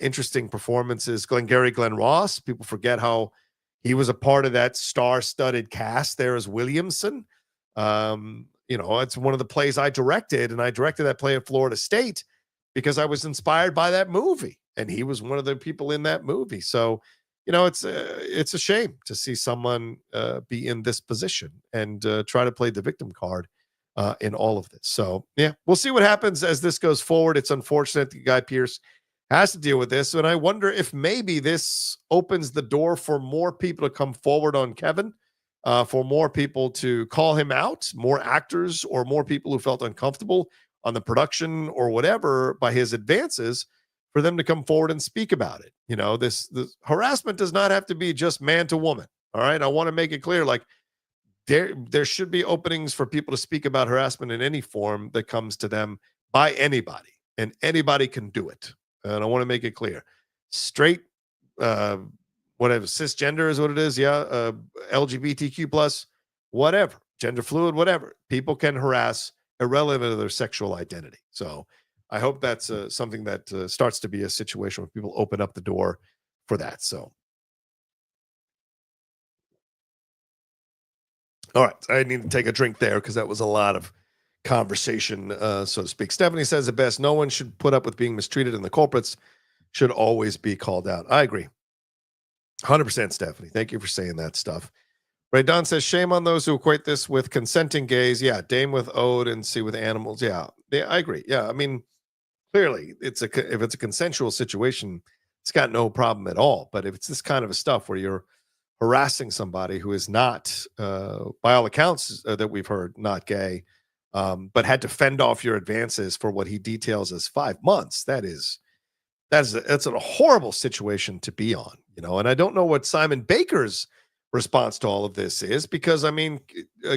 interesting performances. Glenn Ross, people forget how he was a part of that star-studded cast there as Williamson. It's one of the plays I directed, and I directed that play at Florida State because I was inspired by that movie, and he was one of the people in that movie. So, it's a shame to see someone be in this position and try to play the victim card in all of this. So, yeah, we'll see what happens as this goes forward. It's unfortunate that Guy Pearce has to deal with this, and I wonder if maybe this opens the door for more people to come forward on Kevin, for more people to call him out, more actors or more people who felt uncomfortable on the production or whatever by his advances, for them to come forward and speak about it. This harassment does not have to be just man to woman. All right. I want to make it clear, like there should be openings for people to speak about harassment in any form that comes to them by anybody, and anybody can do it. And I want to make it clear, straight, whatever, cisgender is what it is. Yeah. LGBTQ plus, whatever, gender fluid, whatever. People can harass irrelevant of their sexual identity. So I hope that's something that starts to be a situation where people open up the door for that. So, all right, I need to take a drink there because that was a lot of conversation, so to speak. Stephanie says it best: no one should put up with being mistreated, and the culprits should always be called out. I agree, 100%, Stephanie. Thank you for saying that stuff. Ray Don says, shame on those who equate this with consenting gays. Yeah, Dame with Ode and C with animals. Yeah, I agree. Yeah, I mean, clearly, if it's a consensual situation, it's got no problem at all. But if it's this kind of a stuff where you're harassing somebody who is not, by all accounts that we've heard, not gay, but had to fend off your advances for what he details as 5 months, that's a horrible situation to be on, And I don't know what Simon Baker's response to all of this is, because I mean,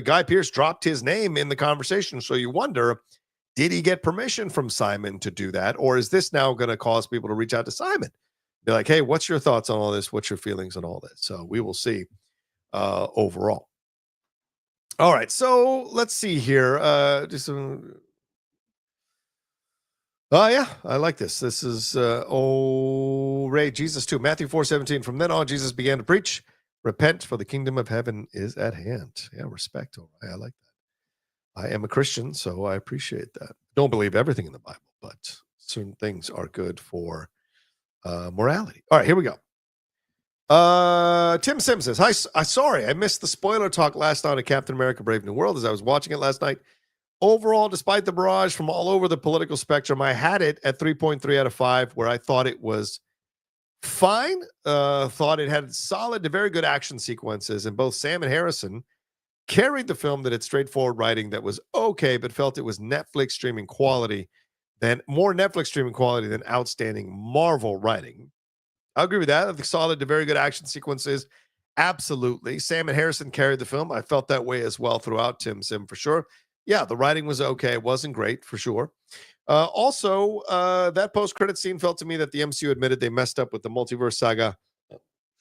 Guy Pearce dropped his name in the conversation, so you wonder, did he get permission from Simon to do that? Or is this now going to cause people to reach out to Simon? Be like, hey, what's your thoughts on all this? What's your feelings on all this? So we will see overall. All right. So let's see here. Yeah, I like this. This is, Ray, Jesus too. Matthew 4:17. From then on, Jesus began to preach, repent, for the kingdom of heaven is at hand. Yeah, respect. All right. I like that. I am a Christian, so I appreciate that. Don't believe everything in the Bible, but certain things are good for morality. All right, here we go. Tim Sims says, sorry, I missed the spoiler talk last night of Captain America Brave New World as I was watching it last night. Overall, despite the barrage from all over the political spectrum, I had it at 3.3 out of 5, where I thought it was fine. Thought it had solid to very good action sequences, and both Sam and Harrison carried the film that had straightforward writing that was okay, but felt it was Netflix streaming quality than outstanding Marvel writing. I agree with that. I think solid to very good action sequences. Absolutely. Sam and Harrison carried the film. I felt that way as well throughout. Tim Sim for sure. Yeah, the writing was okay. It wasn't great for sure. Also, that post-credit scene felt to me that the MCU admitted they messed up with the multiverse saga.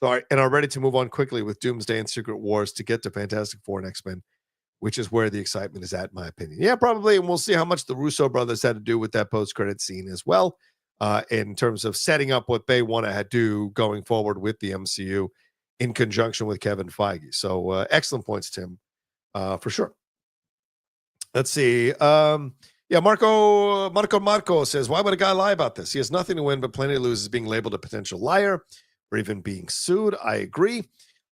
Sorry, and are ready to move on quickly with Doomsday and Secret Wars to get to Fantastic Four and X-Men, which is where the excitement is at, in my opinion. Yeah, probably, and we'll see how much the Russo brothers had to do with that post-credit scene as well, in terms of setting up what they want to do going forward with the MCU in conjunction with Kevin Feige. So, excellent points, Tim, for sure. Let's see. Yeah, Marco says, why would a guy lie about this? He has nothing to win, but plenty to lose, is being labeled a potential liar or even being sued. I agree.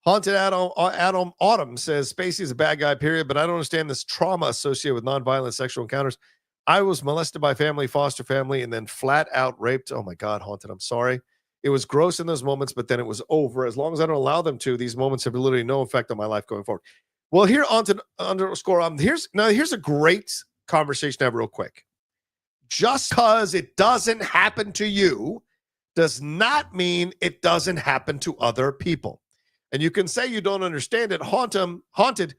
Haunted Adam Autumn says, Spacey is a bad guy, period, but I don't understand this trauma associated with nonviolent sexual encounters. I was molested by family, foster family, and then flat out raped. Oh my God, Haunted, I'm sorry. It was gross in those moments, but then it was over. As long as I don't allow them to, these moments have literally no effect on my life going forward. Well, here on to _ here's a great conversation to have real quick. Just because it doesn't happen to you does not mean it doesn't happen to other people. And you can say you don't understand it. Haunted,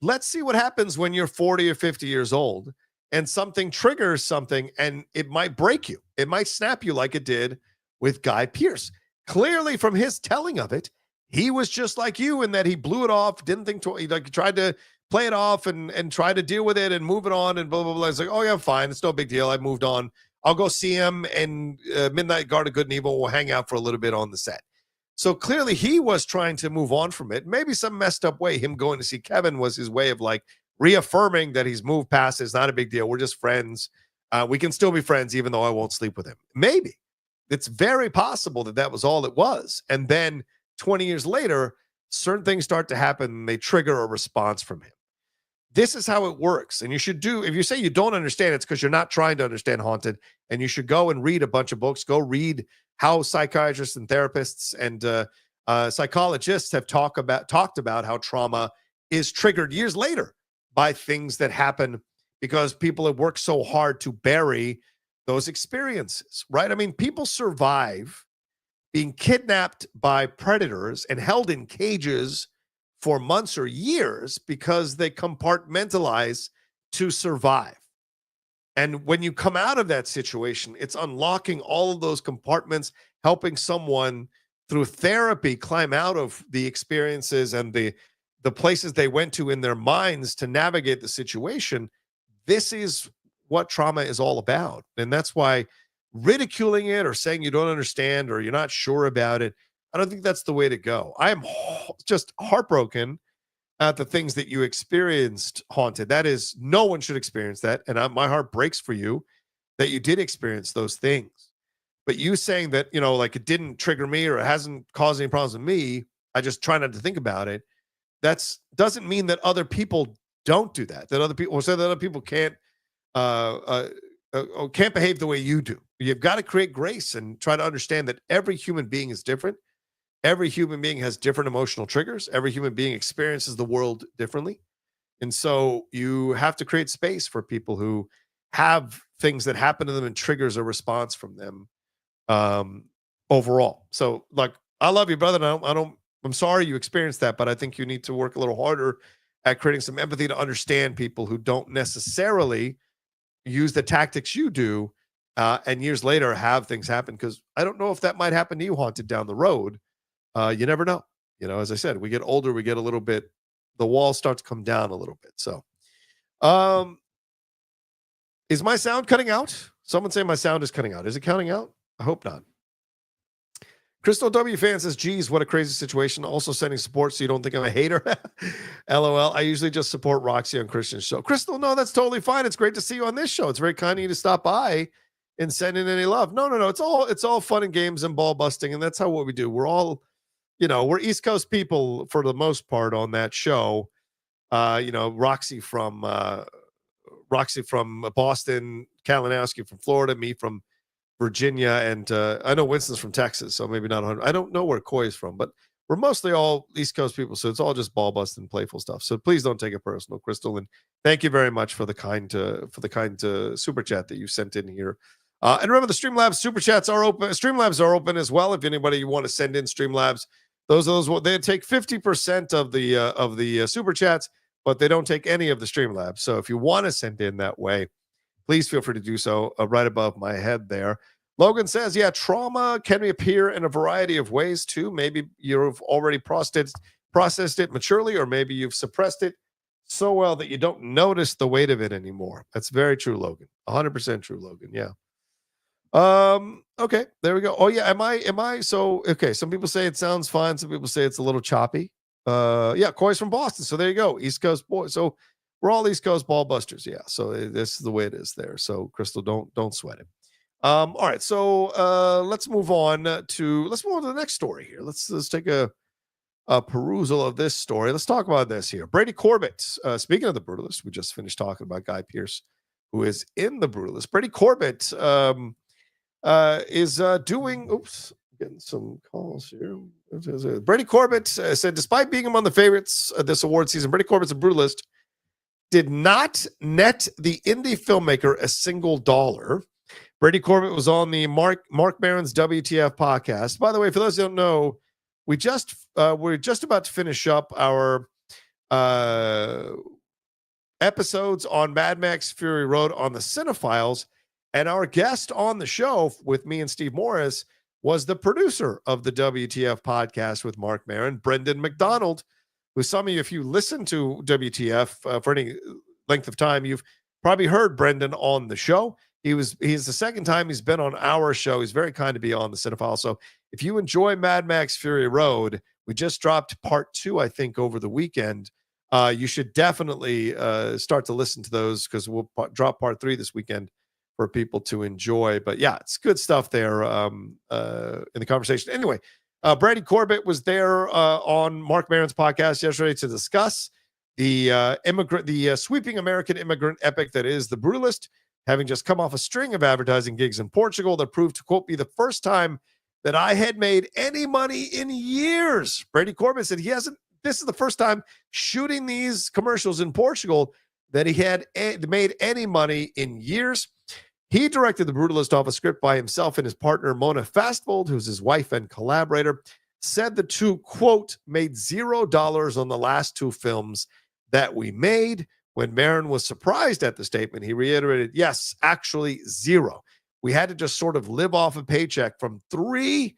let's see what happens when you're 40 or 50 years old and something triggers something and it might break you. It might snap you like it did with Guy Pearce. Clearly from his telling of it, he was just like you in that he blew it off, didn't think he tried to play it off and try to deal with it and move it on and blah, blah, blah. It's like, oh yeah, fine. It's no big deal. I moved on. I'll go see him and Midnight Guard of Good and Evil will hang out for a little bit on the set. So clearly he was trying to move on from it. Maybe some messed up way. Him going to see Kevin was his way of like reaffirming that he's moved past it. It's not a big deal. We're just friends. We can still be friends even though I won't sleep with him. Maybe. It's very possible that that was all it was. And then 20 years later, certain things start to happen and they trigger a response from him. This is how it works. And you should do, if you say you don't understand, it's because you're not trying to understand Haunted. And you should go and read a bunch of books. Go read how psychiatrists and therapists and psychologists have talked about how trauma is triggered years later by things that happen because people have worked so hard to bury those experiences, right? I mean, people survive being kidnapped by predators and held in cages for months or years because they compartmentalize to survive. And when you come out of that situation, it's unlocking all of those compartments, helping someone through therapy climb out of the experiences and the places they went to in their minds to navigate the situation. This is what trauma is all about. And that's why ridiculing it or saying you don't understand or you're not sure about it, I don't think that's the way to go. I am just heartbroken at the things that you experienced, Haunted. That is, no one should experience that. And my heart breaks for you that you did experience those things. But you saying that, like it didn't trigger me or it hasn't caused any problems with me, I just try not to think about it. Doesn't mean that other people don't do that. That other people, or say that other people can't behave the way you do. You've got to create grace and try to understand that every human being is different. Every human being has different emotional triggers. Every human being experiences the world differently. And so you have to create space for people who have things that happen to them and triggers a response from them overall. So like, I love you, brother. I'm sorry you experienced that, but I think you need to work a little harder at creating some empathy to understand people who don't necessarily use the tactics you do and years later have things happen. Because I don't know if that might happen to you, Haunted, down the road. You never know. As I said, we get older, we get a little bit, the walls start to come down a little bit. So is my sound cutting out? Someone say my sound is cutting out. Is it cutting out? I hope not. Crystal W fan says, geez, what a crazy situation. Also sending support so you don't think I'm a hater. LOL. I usually just support Roxy on Christian's show. Crystal, no, that's totally fine. It's great to see you on this show. It's very kind of you to stop by and send in any love. No. It's all fun and games and ball busting. And that's what we do. We're all, we're East Coast people for the most part on that show. Roxy from Roxy from Boston, Kalinowski from Florida, me from Virginia, and I know Winston's from Texas, so maybe not 100. I don't know where Coy is from, but we're mostly all East Coast people, so it's all just ball busting, playful stuff. So please don't take it personal, Crystal, and thank you very much for the kind super chat that you sent in here. And remember, the Streamlabs super chats are open. Streamlabs are open as well. If anybody you want to send in Streamlabs, they take 50% of the super chats, but they don't take any of the Streamlabs. So if you want to send in that way, please feel free to do so. Right above my head there. Logan says, yeah, trauma can appear in a variety of ways too. Maybe you've already processed it maturely, or maybe you've suppressed it so well that you don't notice the weight of it anymore. That's very true, Logan. 100% true, Logan. Yeah. Okay, there we go. Oh yeah, am I so okay? Some people say it sounds fine, some people say it's a little choppy. Yeah, Coy's from Boston, so there you go. East Coast boy. So we're all East Coast ball busters. Yeah, so this is the way it is there. So Crystal, don't sweat it. All right, so let's move on to the next story here. Let's take a perusal of this story. Let's talk about this here. Brady Corbet, speaking of the Brutalist, we just finished talking about Guy Pearce, who is in the Brutalist. Brady Corbet is doing, getting some calls here. Brady Corbet said, despite being among the favorites this award season, Brady Corbett's a Brutalist did not net the indie filmmaker a single dollar. Brady Corbet was on the Mark Maron's WTF podcast. By the way, for those who don't know, we're just about to finish up our episodes on Mad Max Fury Road on the Cinephiles, and our guest on the show with me and Steve Morris was the producer of the WTF podcast with Mark Maron, Brendan McDonald, who some of you, if you listen to WTF for any length of time, you've probably heard Brendan on the show. He's the second time he's been on our show. He's very kind to be on the Cinephile. So if you enjoy Mad Max Fury Road, we just dropped part 2, I think, over the weekend. You should definitely start to listen to those, because we'll drop part 3 this weekend for people to enjoy. But yeah, it's good stuff there in the conversation. Anyway, Brady Corbet was there on Mark Maron's podcast yesterday to discuss the sweeping American immigrant epic that is The Brutalist, having just come off a string of advertising gigs in Portugal that proved to, quote, be the first time that I had made any money in years. Brady Corbet said this is the first time shooting these commercials in Portugal that he had made any money in years. He directed The Brutalist off a script by himself, and his partner, Mona Fastvold, who's his wife and collaborator, said the two, quote, made $0 on the last 2 films that we made. When Maron was surprised at the statement, he reiterated, yes, actually 0. We had to just sort of live off a paycheck from 3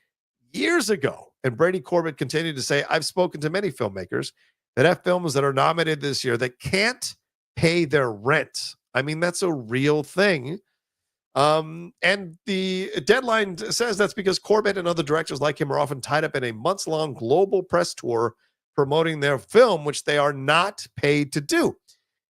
years ago. And Brady Corbet continued to say, I've spoken to many filmmakers that have films that are nominated this year that can't pay their rent. I mean, that's a real thing. And the deadline says that's because Corbett and other directors like him are often tied up in a months-long global press tour promoting their film, which they are not paid to do.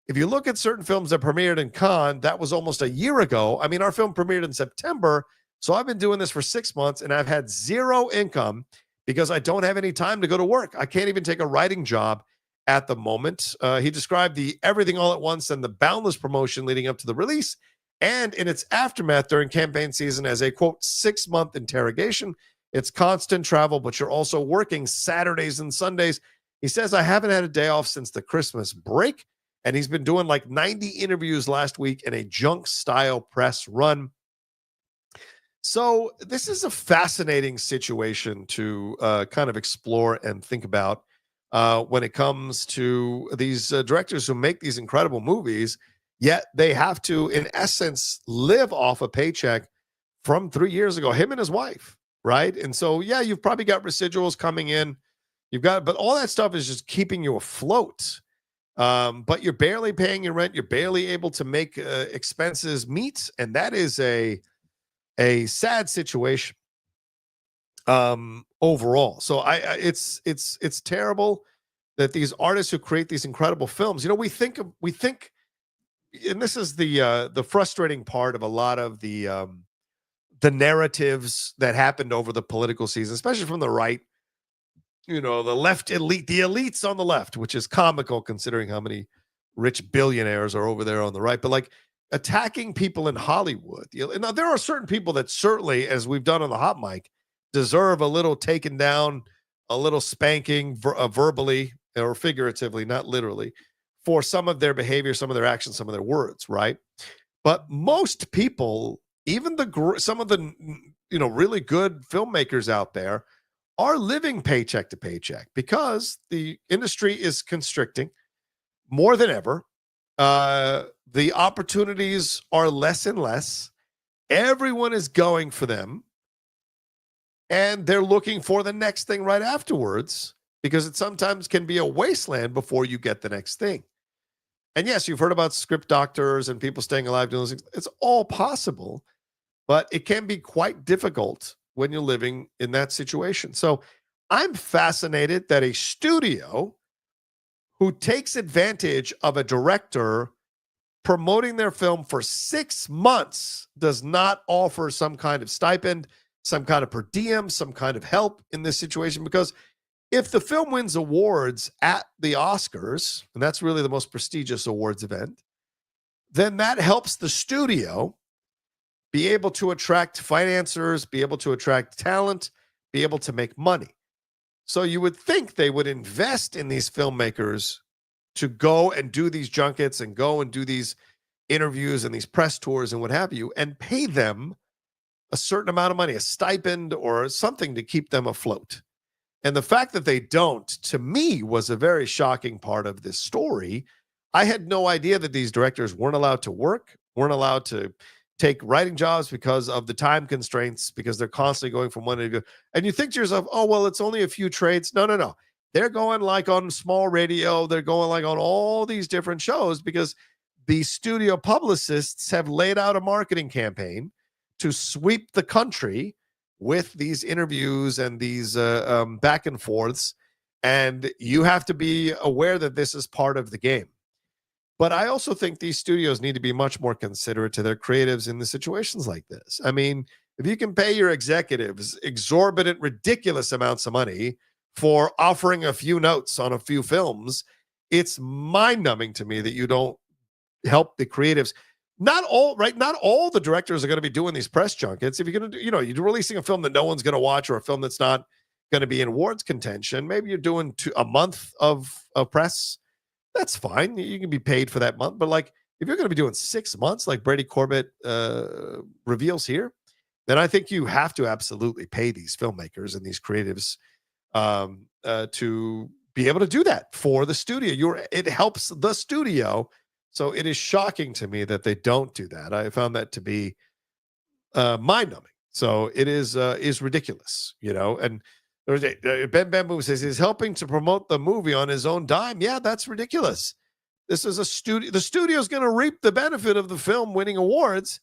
If you look at certain films that premiered in Cannes, that was almost a year ago. I mean, our film premiered in September, so I've been doing this for 6 months, and I've had 0 income because I don't have any time to go to work. I can't even take a writing job at the moment. He described the Everything All at Once and the Boundless promotion leading up to the release and in its aftermath during campaign season as a, quote, 6-month interrogation. It's constant travel, but you're also working Saturdays and Sundays. He says, I haven't had a day off since the Christmas break. And he's been doing like 90 interviews last week in a junk-style press run. So this is a fascinating situation to kind of explore and think about when it comes to these directors who make these incredible movies, yet they have to, in essence, live off a paycheck from 3 years ago, him and his wife, right? And so, yeah, you've probably got residuals coming in. But all that stuff is just keeping you afloat. But you're barely paying your rent. You're barely able to make expenses meet. And that is a sad situation overall. So it's terrible that these artists who create these incredible films, we think, and this is the frustrating part of a lot of the narratives that happened over the political season, especially from the right. The left elite, the elites on the left, which is comical considering how many rich billionaires are over there on the right, but like attacking people in Hollywood. Now, there are certain people that certainly, as we've done on the hot mic, deserve a little taken down, a little spanking verbally or figuratively, not literally, for some of their behavior, some of their actions, some of their words, right? But most people, even some of the really good filmmakers out there, are living paycheck to paycheck because the industry is constricting more than ever. The opportunities are less and less. Everyone is going for them. And they're looking for the next thing right afterwards because it sometimes can be a wasteland before you get the next thing. And yes, you've heard about script doctors and people staying alive doing those things. It's all possible, but it can be quite difficult when you're living in that situation. So I'm fascinated that a studio who takes advantage of a director promoting their film for 6 months does not offer some kind of stipend, some kind of per diem, some kind of help in this situation. Because if the film wins awards at the Oscars, and that's really the most prestigious awards event, then that helps the studio be able to attract financiers, be able to attract talent, be able to make money. So you would think they would invest in these filmmakers to go and do these junkets and go and do these interviews and these press tours and what have you, and pay them a certain amount of money, a stipend or something to keep them afloat. And the fact that they don't, to me, was a very shocking part of this story. I had no idea that these directors weren't allowed to work, weren't allowed to take writing jobs because of the time constraints, because they're constantly going from one interview. And you think to yourself, oh, well, it's only a few trades. No. They're going like on small radio. They're going like on all these different shows because the studio publicists have laid out a marketing campaign to sweep the country with these interviews and these back and forths. And you have to be aware that this is part of the game. But I also think these studios need to be much more considerate to their creatives in the situations like this. I mean, if you can pay your executives exorbitant, ridiculous amounts of money for offering a few notes on a few films, it's mind-numbing to me that you don't help the creatives. Not all the directors are going to be doing these press junkets. If you're going to do, you're releasing a film that no one's going to watch or a film that's not going to be in awards contention, maybe you're doing a month of press. That's fine. You can be paid for that month. But like, if you're going to be doing 6 months, like Brady Corbet reveals here, then I think you have to absolutely pay these filmmakers and these creatives to be able to do that for the studio. It helps the studio. So it is shocking to me that they don't do that. I found that to be mind-numbing. So it is ridiculous, and Ben Bamboo says he's helping to promote the movie on his own dime. Yeah, that's ridiculous. This is a studio. The studio is going to reap the benefit of the film winning awards.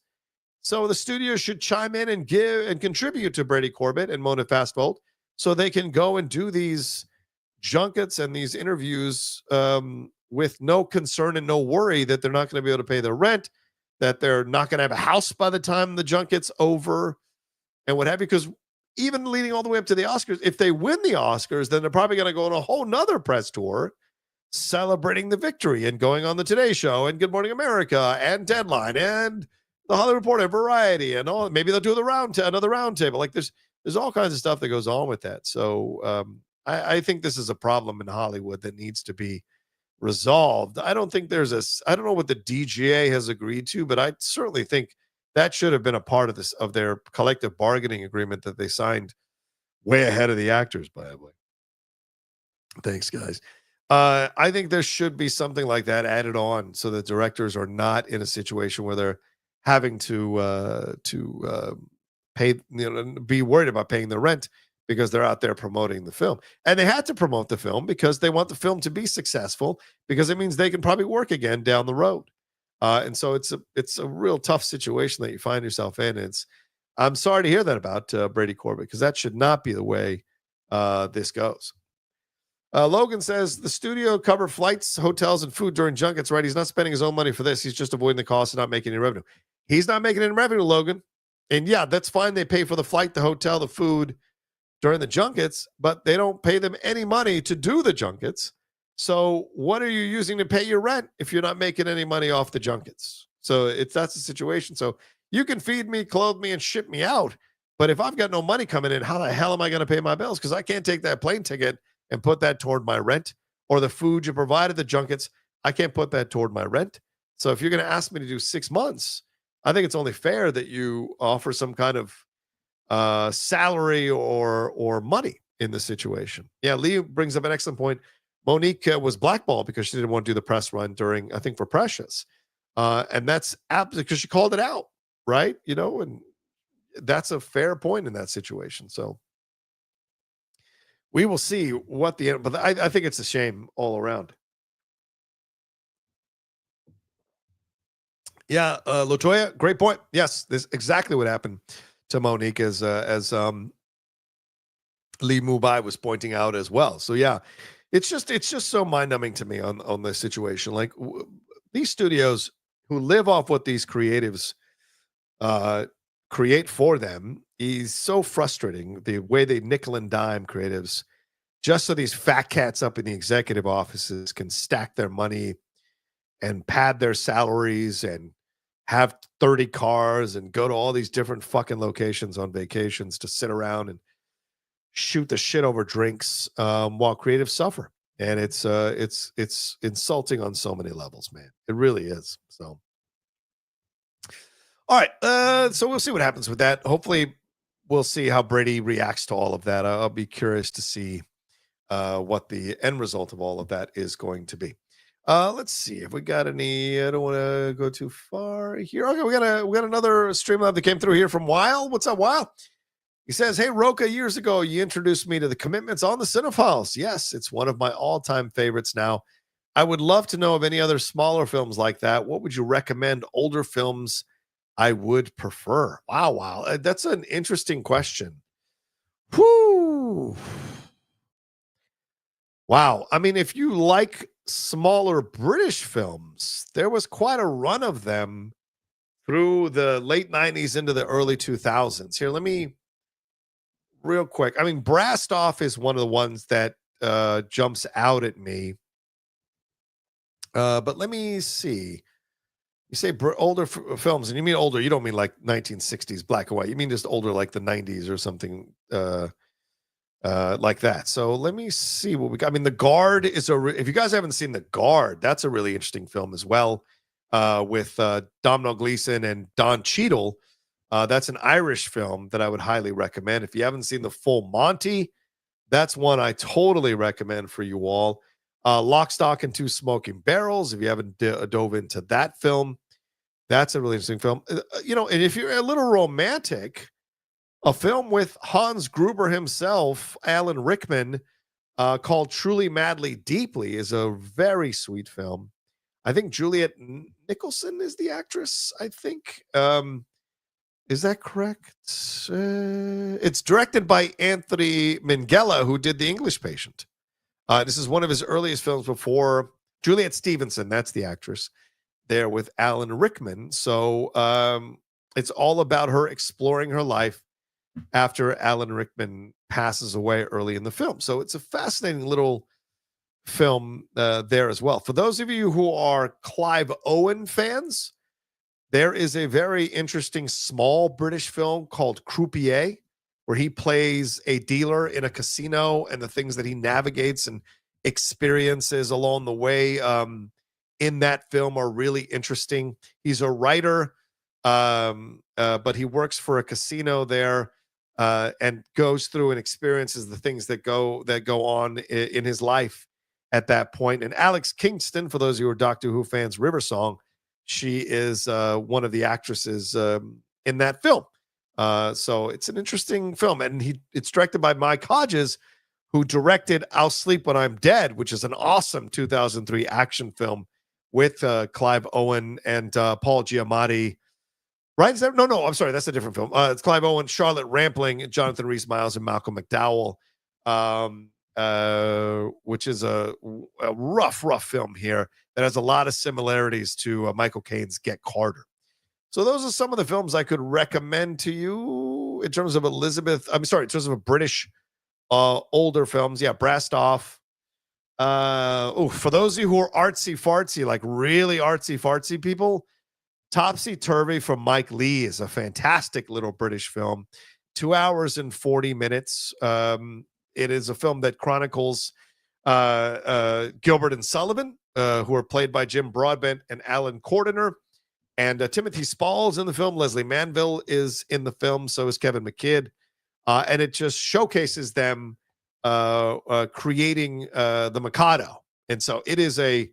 So the studio should chime in and give and contribute to Brady Corbet and Mona Fastvold so they can go and do these junkets and these interviews with no concern and no worry that they're not going to be able to pay their rent, that they're not going to have a house by the time the junket's over and what have you. Because even leading all the way up to the Oscars, if they win the Oscars, then they're probably going to go on a whole nother press tour celebrating the victory and going on the Today Show and Good Morning America and Deadline and the Hollywood Reporter, Variety, and all. Maybe they'll do another round table. Like there's all kinds of stuff that goes on with that. So I think this is a problem in Hollywood that needs to be resolved. I don't think I don't know what the DGA has agreed to, but I certainly think that should have been a part of their collective bargaining agreement that they signed way ahead of the actors, by the way. Thanks, guys. I think there should be something like that added on so that directors are not in a situation where they're having to pay, be worried about paying their rent because they're out there promoting the film. And they had to promote the film because they want the film to be successful, because it means they can probably work again down the road. And so it's a real tough situation that you find yourself in. I'm sorry to hear that about Brady Corbet, because that should not be the way this goes. Logan says the studio cover flights, hotels, and food during junkets, right? He's not spending his own money for this. He's just avoiding the cost and not making any revenue. He's not making any revenue, Logan. And yeah, that's fine. They pay for the flight, the hotel, the food during the junkets, but they don't pay them any money to do the junkets. So what are you using to pay your rent if you're not making any money off the junkets? So that's the situation. So you can feed me, clothe me, and ship me out. But if I've got no money coming in, how the hell am I going to pay my bills? Because I can't take that plane ticket and put that toward my rent, or the food you provided the junkets. I can't put that toward my rent. So if you're going to ask me to do 6 months, I think it's only fair that you offer some kind of salary or money in the situation. Yeah, Lee brings up an excellent point. Monique was blackballed because she didn't want to do the press run during, I think, for Precious. And that's because she called it out, right? You know, and that's a fair point in that situation. So we will see what the end, but I think it's a shame all around. Yeah, Latoya, great point. Yes, this is exactly what happened to Monique as Lee Mubai was pointing out as well. So yeah, it's just so mind-numbing to me on this situation. Like these studios who live off what these creatives create for them is so frustrating. The way they nickel and dime creatives just so these fat cats up in the executive offices can stack their money and pad their salaries and have 30 cars and go to all these different fucking locations on vacations to sit around and shoot the shit over drinks while creatives suffer. And it's insulting on so many levels, man. It really is. So, all right. So we'll see what happens with that. Hopefully we'll see how Brady reacts to all of that. I'll be curious to see what the end result of all of that is going to be. Let's see if we got any. I don't want to go too far here. Okay, we got another Streamlab that came through here from Weil. What's up, Weil? He says, "Hey, Rocha, years ago you introduced me to the Commitments on the Cinephiles. Yes, it's one of my all-time favorites now. I would love to know of any other smaller films like that. What would you recommend? Older films I would prefer." Wow. That's an interesting question. Whoo. Wow. I mean, if you like smaller British films, there was quite a run of them through the late 90s into the early 2000s. Here, let me real quick. I mean, Brassed Off is one of the ones that jumps out at me. But let me see. You say older films, and you mean older. You don't mean like 1960s black and white. You mean just older, like the 90s or something like that. So let me see what we got. I mean, The Guard is if you guys haven't seen The Guard, that's a really interesting film as well, with Domhnall Gleeson and Don Cheadle. That's an Irish film that I would highly recommend. If you haven't seen The Full Monty, that's one I totally recommend for you all. Lock, Stock, and Two Smoking Barrels. If you haven't dove into that film, that's a really interesting film. And if you're a little romantic, a film with Hans Gruber himself, Alan Rickman, called Truly, Madly, Deeply is a very sweet film. I think Juliet Nicholson is the actress, I think. Is that correct? It's directed by Anthony Minghella, who did The English Patient. This is one of his earliest films before Juliet Stevenson. That's the actress there with Alan Rickman. So it's all about her exploring her life after Alan Rickman passes away early in the film. So it's a fascinating little film there as well. For those of you who are Clive Owen fans, there is a very interesting small British film called Croupier, where he plays a dealer in a casino and the things that he navigates and experiences along the way in that film are really interesting. He's a writer, but he works for a casino there and goes through and experiences the things that go on in his life at that point. And Alex Kingston, for those of you who are Doctor Who fans, River Song, she is one of the actresses in that film. So it's an interesting film, and it's directed by Mike Hodges, who directed I'll Sleep When I'm Dead, which is an awesome 2003 action film with Clive Owen and Paul Giamatti. Right? No, I'm sorry. That's a different film. It's Clive Owen, Charlotte Rampling, Jonathan Rhys-Miles, and Malcolm McDowell, which is a rough film here that has a lot of similarities to Michael Caine's Get Carter. So those are some of the films I could recommend to you in terms of in terms of a British older films. Yeah, Brassed Off. For those of you who are artsy fartsy, like really artsy fartsy people, Topsy Turvy from Mike Leigh is a fantastic little British film. 2 hours and 40 minutes. It is a film that chronicles Gilbert and Sullivan, who are played by Jim Broadbent and Alan Cordiner. And Timothy Spall's in the film. Leslie Manville is in the film. So is Kevin McKidd. And it just showcases them creating the Mikado. And so it is a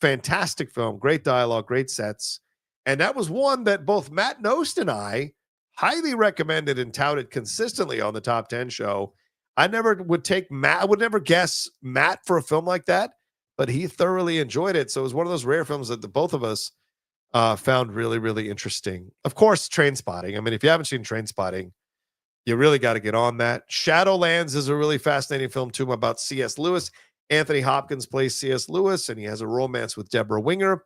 fantastic film. Great dialogue, great sets. And that was one that both Matt Nost and I highly recommended and touted consistently on the Top 10 show. I never would take Matt. I would never guess Matt for a film like that, but he thoroughly enjoyed it. So it was one of those rare films that the both of us found really, really interesting. Of course, Trainspotting. I mean, if you haven't seen Trainspotting, you really got to get on that. Shadowlands is a really fascinating film, too, about C.S. Lewis. Anthony Hopkins plays C.S. Lewis, and he has a romance with Deborah Winger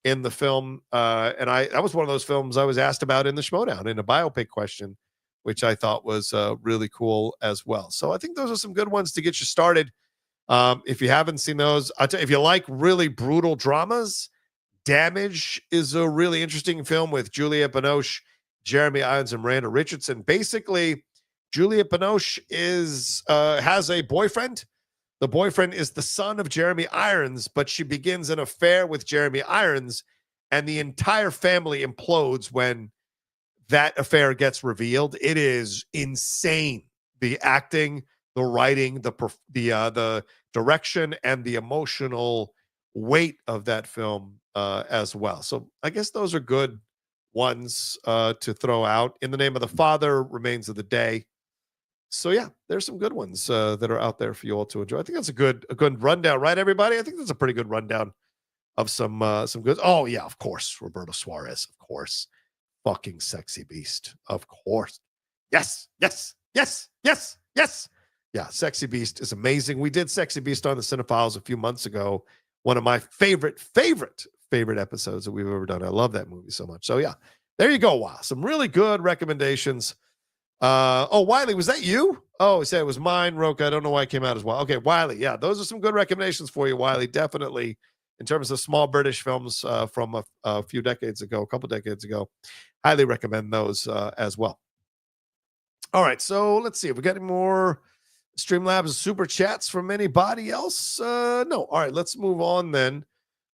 in the film. And that was one of those films I was asked about in the Schmodown in a biopic question, which I thought was really cool as well. So I think those are some good ones to get you started. If you haven't seen those, if you like really brutal dramas, Damage is a really interesting film with Juliette Binoche, Jeremy Irons, and Miranda Richardson. Basically, Juliette Binoche has a boyfriend. The boyfriend is the son of Jeremy Irons, but she begins an affair with Jeremy Irons, and the entire family implodes when that affair gets revealed. It is insane. The acting, the writing, the direction, and the emotional weight of that film as well. So I guess those are good ones to throw out. In the Name of the Father, Remains of the Day. So yeah, there's some good ones that are out there for you all to enjoy. I think that's a good rundown, right, everybody? I think that's a pretty good rundown of some good. Oh yeah, of course, Roberto Suarez, of course, fucking sexy beast, of course. Yes. Yeah, Sexy Beast is amazing. We did Sexy Beast on the Cinephiles a few months ago. One of my favorite episodes that we've ever done. I love that movie so much. So yeah, there you go. Wow, some really good recommendations. Wiley, was that you? Oh, he said it was mine, Rocha. I don't know why it came out as well. Okay, Wiley. Yeah, those are some good recommendations for you, Wiley. Definitely in terms of small British films from a few decades ago, a couple decades ago. Highly recommend those as well. All right, so let's see if we got any more Streamlabs super chats from anybody else. No. All right, let's move on then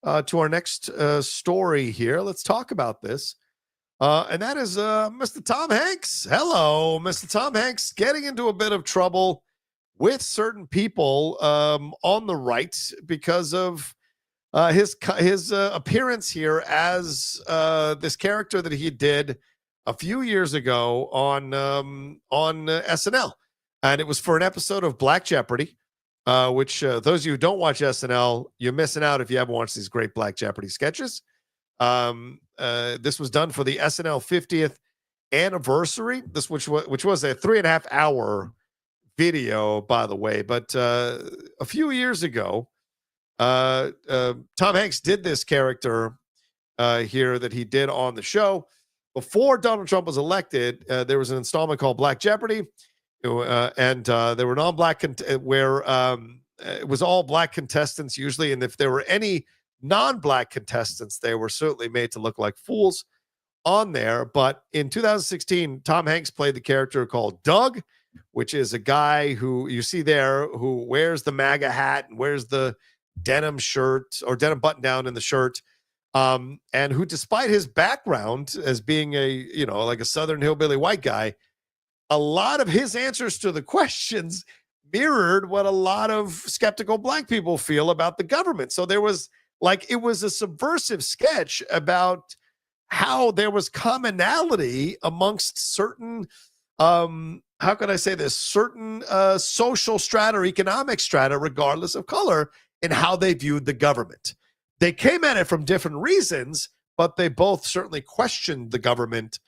to our next story here. Let's talk about this. And that is Mr. Tom Hanks. Hello, Mr. Tom Hanks, getting into a bit of trouble with certain people on the right because of his appearance here as this character that he did a few years ago on SNL, and it was for an episode of Black Jeopardy. Which those of you who don't watch SNL, you're missing out if you haven't watched these great Black Jeopardy sketches. This was done for the SNL 50th anniversary. Which was a 3.5 hour video, by the way. But a few years ago, Tom Hanks did this character here that he did on the show before Donald Trump was elected. There was an installment called Black Jeopardy, and there were non-black where it was all black contestants usually, and if there were any non-black contestants, they were certainly made to look like fools on there. But in 2016, Tom Hanks played the character called Doug, which is a guy who you see there who wears the MAGA hat and wears the denim shirt or denim button down in the shirt, and who, despite his background as being like a Southern hillbilly white guy, a lot of his answers to the questions mirrored what a lot of skeptical black people feel about the government. So there was it was a subversive sketch about how there was commonality amongst certain, how can I say this, certain social strata or economic strata, regardless of color, in how they viewed the government. They came at it from different reasons, but they both certainly questioned the government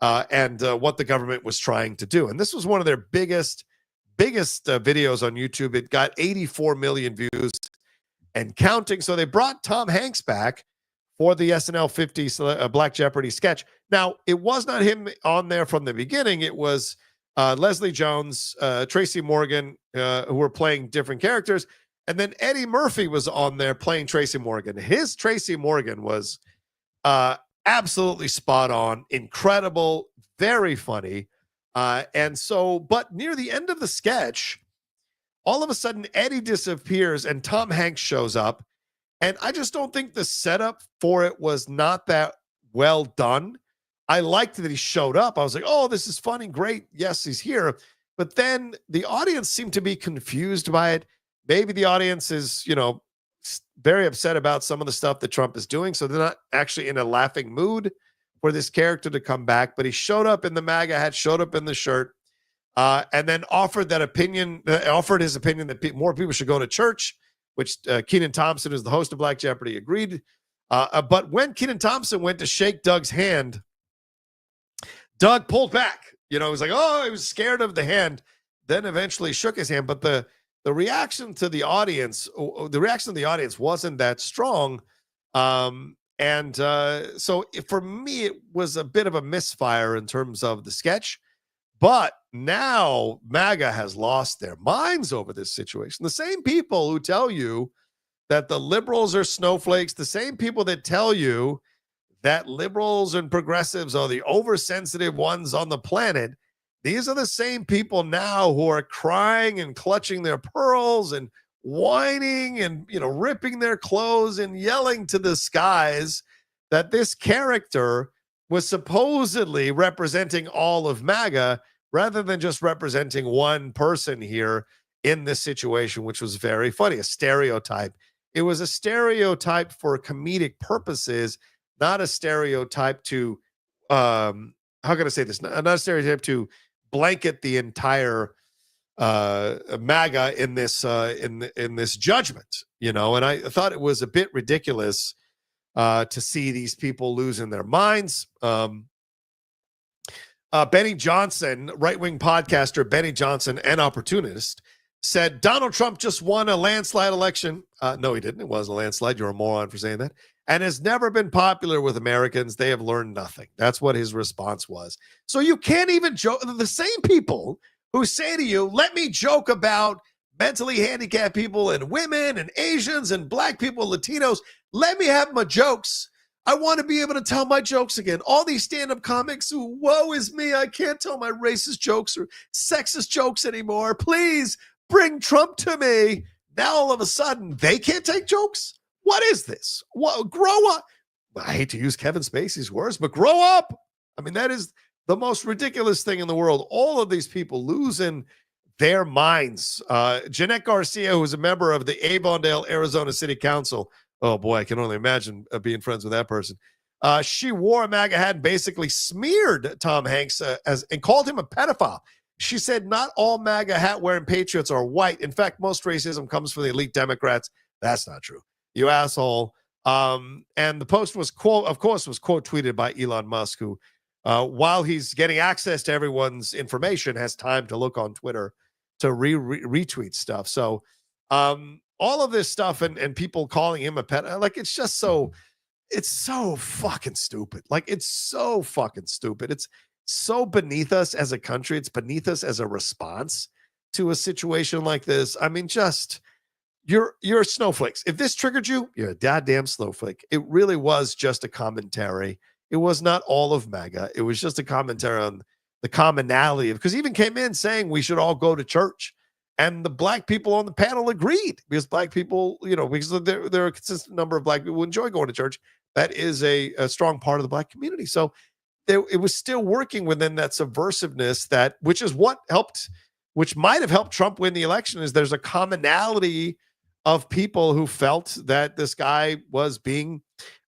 and what the government was trying to do. And this was one of their biggest videos on YouTube. It got 84 million views and counting. So they brought Tom Hanks back for the SNL 50 Black Jeopardy sketch. Now, it was not him on there from the beginning. It was Leslie Jones, Tracy Morgan, who were playing different characters. And then Eddie Murphy was on there playing Tracy Morgan. His Tracy Morgan was absolutely spot on, incredible, very funny. But near the end of the sketch, all of a sudden Eddie disappears and Tom Hanks shows up. And I just don't think the setup for it was not that well done. I liked that he showed up. I was like, oh, this is funny. Great. Yes, he's here. But then the audience seemed to be confused by it. Maybe the audience is, very upset about some of the stuff that Trump is doing. So they're not actually in a laughing mood for this character to come back. But he showed up in the MAGA hat, showed up in the shirt, and then offered his opinion that more people should go to church, which Kenan Thompson, who's the host of Black Jeopardy, agreed. But when Kenan Thompson went to shake Doug's hand, Doug pulled back. He was like, oh, he was scared of the hand, then eventually shook his hand. But the reaction to the audience, wasn't that strong. So for me, it was a bit of a misfire in terms of the sketch. But now MAGA has lost their minds over this situation. The same people who tell you that the liberals are snowflakes, the same people that tell you that liberals and progressives are the oversensitive ones on the planet, these are the same people now who are crying and clutching their pearls and whining and, ripping their clothes and yelling to the skies that this character was supposedly representing all of MAGA rather than just representing one person here in this situation, which was very funny, a stereotype. It was a stereotype for comedic purposes, not a stereotype to, how can I say this? Not a stereotype to blanket the entire MAGA in this in this judgment, And I thought it was a bit ridiculous to see these people losing their minds. Benny Johnson, right-wing podcaster Benny Johnson, an opportunist, said Donald Trump just won a landslide election. No, he didn't. It wasn't a landslide. You're a moron for saying that. And has never been popular with Americans. They have learned nothing. That's what his response was. So you can't even joke. The same people who say to you, let me joke about mentally handicapped people and women and Asians and black people, Latinos. Let me have my jokes. I want to be able to tell my jokes again. All these stand-up comics who, woe is me, I can't tell my racist jokes or sexist jokes anymore. Please bring Trump to me. Now all of a sudden they can't take jokes. What is this? Well, grow up. I hate to use Kevin Spacey's words, but grow up. I mean, that is the most ridiculous thing in the world. All of these people losing their minds. Jeanette Garcia, who is a member of the Avondale, Arizona City Council. Oh boy, I can only imagine being friends with that person. She wore a MAGA hat and basically smeared Tom Hanks and called him a pedophile. She said not all MAGA hat wearing patriots are white. In fact, most racism comes from the elite Democrats. That's not true. You asshole. And the post was quote tweeted by Elon Musk, who, while he's getting access to everyone's information, has time to look on Twitter to retweet stuff. So all of this stuff and people calling him a pet, like, it's so fucking stupid. Like, it's so fucking stupid. It's so beneath us as a country. It's beneath us as a response to a situation like this. I mean, just you're snowflakes. If this triggered you, you're a goddamn snowflake. It really was just a commentary. It was not all of MAGA. It was just a commentary on the commonality of, because he even came in saying we should all go to church. And the black people on the panel agreed, because black people, because there are a consistent number of black people who enjoy going to church. That is a strong part of the black community. So it was still working within that subversiveness which might have helped Trump win the election, is there's a commonality of people who felt that this guy was being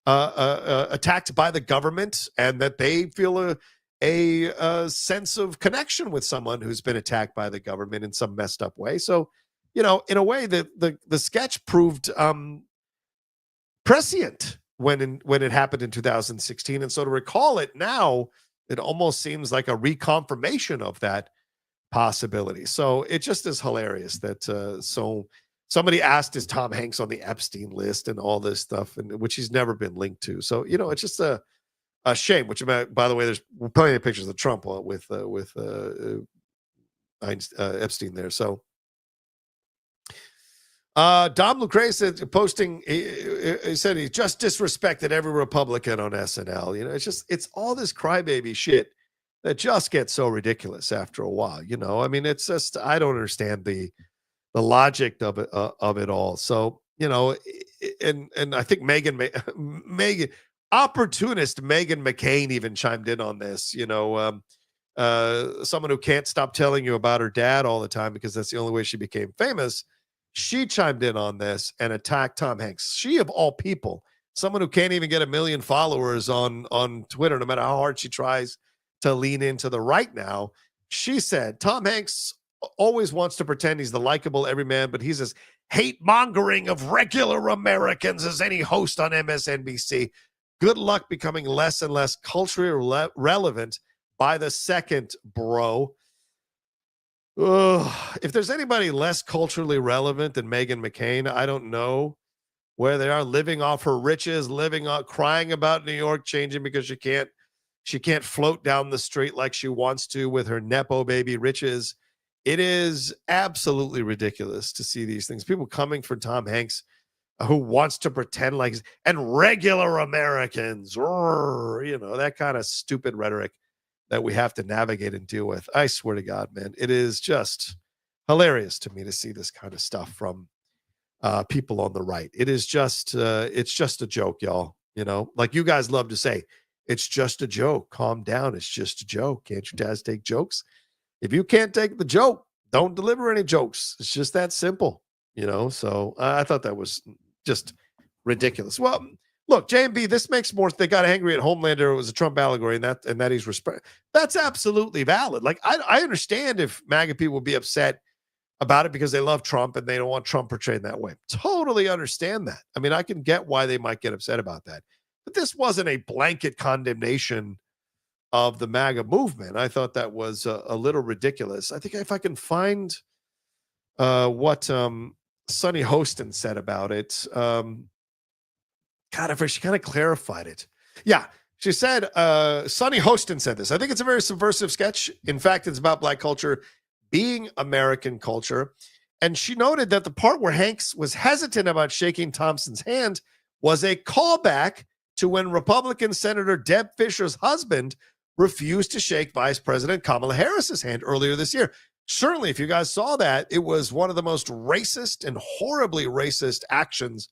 attacked by the government, and that they feel a sense of connection with someone who's been attacked by the government in some messed up way. So, in a way, the sketch proved prescient when it happened in 2016. And so to recall it now, it almost seems like a reconfirmation of that possibility. So it just is hilarious that so somebody asked, is Tom Hanks on the Epstein list and all this stuff, and which he's never been linked to. So, it's just a shame, which, by the way, there's plenty of pictures of Trump with Epstein there. So Dom Lucre said, posting, he said he just disrespected every Republican on SNL. You know, it's all this crybaby shit that just gets so ridiculous after a while. You know, I mean, it's just, I don't understand the logic of it all. So, you know, and I think Megan opportunist Megan McCain even chimed in on this. You know, someone who can't stop telling you about her dad all the time because that's the only way she became famous. She chimed in on this and attacked Tom Hanks. She, of all people, someone who can't even get 1 million followers on Twitter, no matter how hard she tries to lean into the right now. She said, Tom Hanks always wants to pretend he's the likable everyman, but he's as hate mongering of regular Americans as any host on MSNBC. Good luck becoming less and less culturally relevant by the second, bro. If there's anybody less culturally relevant than Meghan McCain, I don't know where they are, living off her riches, crying about New York changing because she can't float down the street like she wants to with her Nepo baby riches. It is absolutely ridiculous to see these things. People coming for Tom Hanks who wants to pretend like, and regular Americans, you know, that kind of stupid rhetoric that we have to navigate and deal with. I swear to God, man, it is just hilarious to me to see this kind of stuff from people on the right. It's just a joke, y'all. You know, like you guys love to say, it's just a joke. Calm down. It's just a joke. Can't your dads take jokes? If you can't take the joke, don't deliver any jokes. It's just that simple, you know? So I thought that was just ridiculous. Well, look, JMB, this makes more. They got angry at Homelander. It was a Trump allegory, and that he's respect. That's absolutely valid. Like I understand if MAGA people would be upset about it because they love Trump and they don't want Trump portrayed that way. Totally understand that. I mean, I can get why they might get upset about that, but this wasn't a blanket condemnation of the MAGA movement. I thought that was a little ridiculous. I think if I can find what Sonny Hostin said about it. She kind of clarified it. Yeah, she said, Sonny Hostin said this. I think it's a very subversive sketch. In fact, it's about Black culture being American culture. And she noted that the part where Hanks was hesitant about shaking Thompson's hand was a callback to when Republican Senator Deb Fischer's husband refused to shake Vice President Kamala Harris's hand earlier this year. Certainly, if you guys saw that, it was one of the most racist and horribly racist actions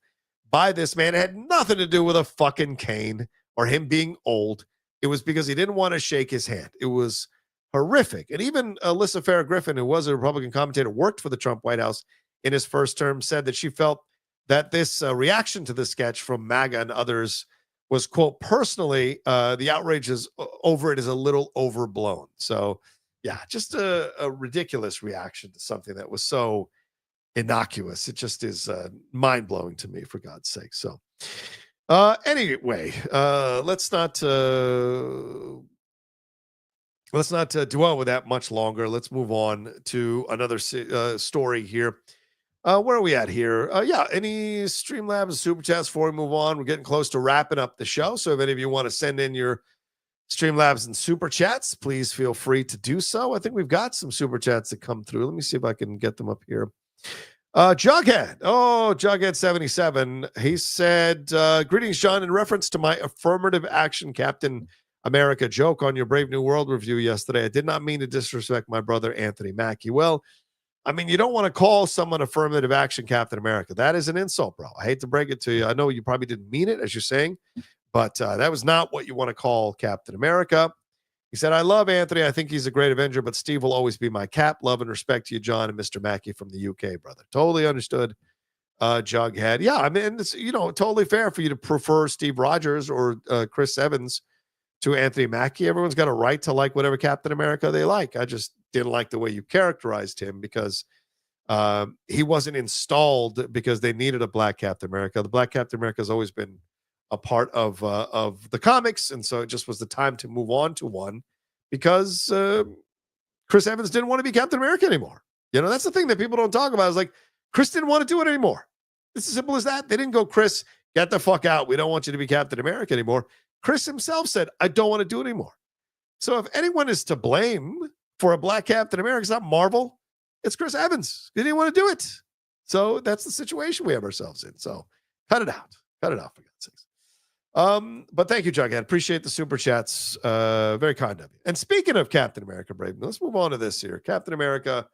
by this man. It had nothing to do with a fucking cane or him being old. It was because he didn't want to shake his hand. It was horrific. And even Alyssa Farah Griffin, who was a Republican commentator, worked for the Trump White House in his first term, said that she felt that this reaction to the sketch from MAGA and others was, quote, personally, the outrage over it is a little overblown. So, yeah, just a ridiculous reaction to something that was so innocuous. It just is mind-blowing to me, for God's sake. So, anyway, let's not dwell with that much longer. Let's move on to another story here. Where are we at here? Any Streamlabs Super Chats before we move on? We're getting close to wrapping up the show. So if any of you want to send in your Streamlabs and Super Chats, please feel free to do so. I think we've got some Super Chats that come through. Let me see if I can get them up here. Jughead. Oh, Jughead77. He said, greetings, John. In reference to my affirmative action Captain America joke on your Brave New World review yesterday, I did not mean to disrespect my brother, Anthony Mackie. Well, I mean, you don't want to call someone affirmative action Captain America. That is an insult, bro. I hate to break it to you. I know you probably didn't mean it, as you're saying, but that was not what you want to call Captain America. He said, I love Anthony. I think he's a great Avenger, but Steve will always be my cap. Love and respect to you, John and Mr. Mackie from the UK, brother. Totally understood, Jughead. Yeah, I mean, it's, totally fair for you to prefer Steve Rogers or Chris Evans to Anthony Mackie. Everyone's got a right to like whatever Captain America they like. I just didn't like the way you characterized him because he wasn't installed because they needed a Black Captain America. The Black Captain America has always been a part of the comics, and so it just was the time to move on to one because Chris Evans didn't want to be Captain America anymore. That's the thing that people don't talk about is like Chris didn't want to do it anymore. It's as simple as that. They didn't go, Chris, get the fuck out. We don't want you to be Captain America anymore. Chris himself said, I don't want to do it anymore. So if anyone is to blame for a Black Captain America, it's not Marvel. It's Chris Evans. He didn't want to do it. So that's the situation we have ourselves in. So cut it out. Cut it out, for God's sakes. But thank you, Jughead. Appreciate the super chats. Very kind of you. And speaking of Captain America, Brave, let's move on to this here. Captain America,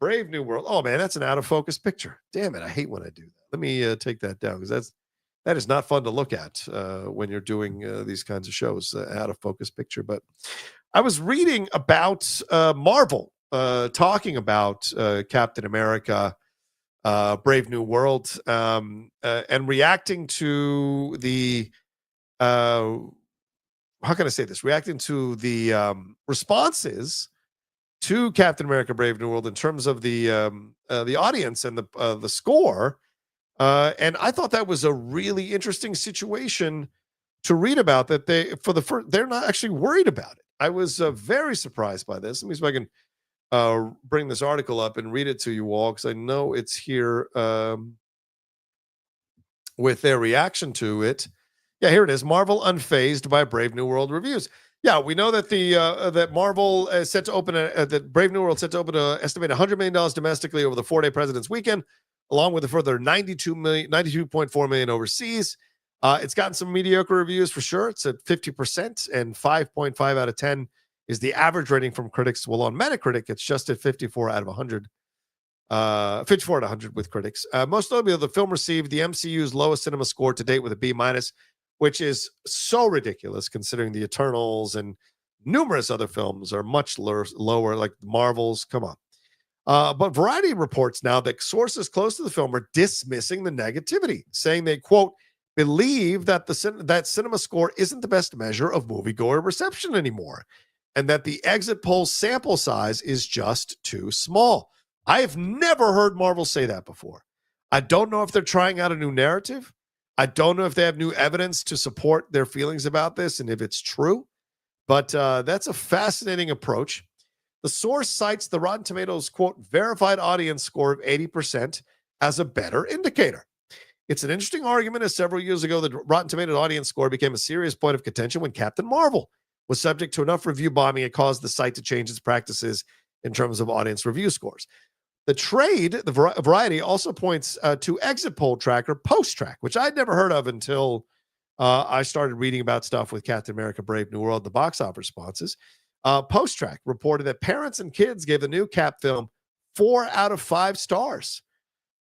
Brave New World. Oh man, that's an out of focus picture. Damn it, I hate when I do that. Let me take that down because that is not fun to look at when you're doing these kinds of shows. Out of focus picture. But I was reading about Marvel talking about Captain America, Brave New World, and reacting to the how can I say this? Reacting to the responses to Captain America: Brave New World in terms of the audience and the score, and I thought that was a really interesting situation to read about. That they're not actually worried about it. I was very surprised by this. Let me see if I can bring this article up and read it to you all because I know it's here with their reaction to it. Yeah, here it is. Marvel unfazed by Brave New World reviews. Yeah, we know that that Marvel is set to open that Brave New World set to open estimate $100 million domestically over the 4-day President's Weekend, along with a further 92.4 million overseas. It's gotten some mediocre reviews for sure. It's at 50%, and 5.5 out of 10 is the average rating from critics. Well, on Metacritic, it's just at 54 out of 100. 54 out of 100 with critics. Most notably, the film received the MCU's lowest cinema score to date with a B-, which is so ridiculous considering the Eternals and numerous other films are much lower, like Marvel's. Come on. But Variety reports now that sources close to the film are dismissing the negativity, saying they, quote, believe that that cinema score isn't the best measure of moviegoer reception anymore, and that the exit poll sample size is just too small. I have never heard Marvel say that before. I don't know if they're trying out a new narrative. I don't know if they have new evidence to support their feelings about this and if it's true, but that's a fascinating approach. The source cites the Rotten Tomatoes, quote, verified audience score of 80% as a better indicator. It's an interesting argument, as several years ago, the Rotten Tomatoes audience score became a serious point of contention when Captain Marvel was subject to enough review bombing it caused the site to change its practices in terms of audience review scores. The trade, the Variety, also points to exit poll tracker PostTrack, which I'd never heard of until I started reading about stuff with Captain America: Brave New World, the box office responses. PostTrack reported that parents and kids gave the new Cap film 4 out of 5 stars,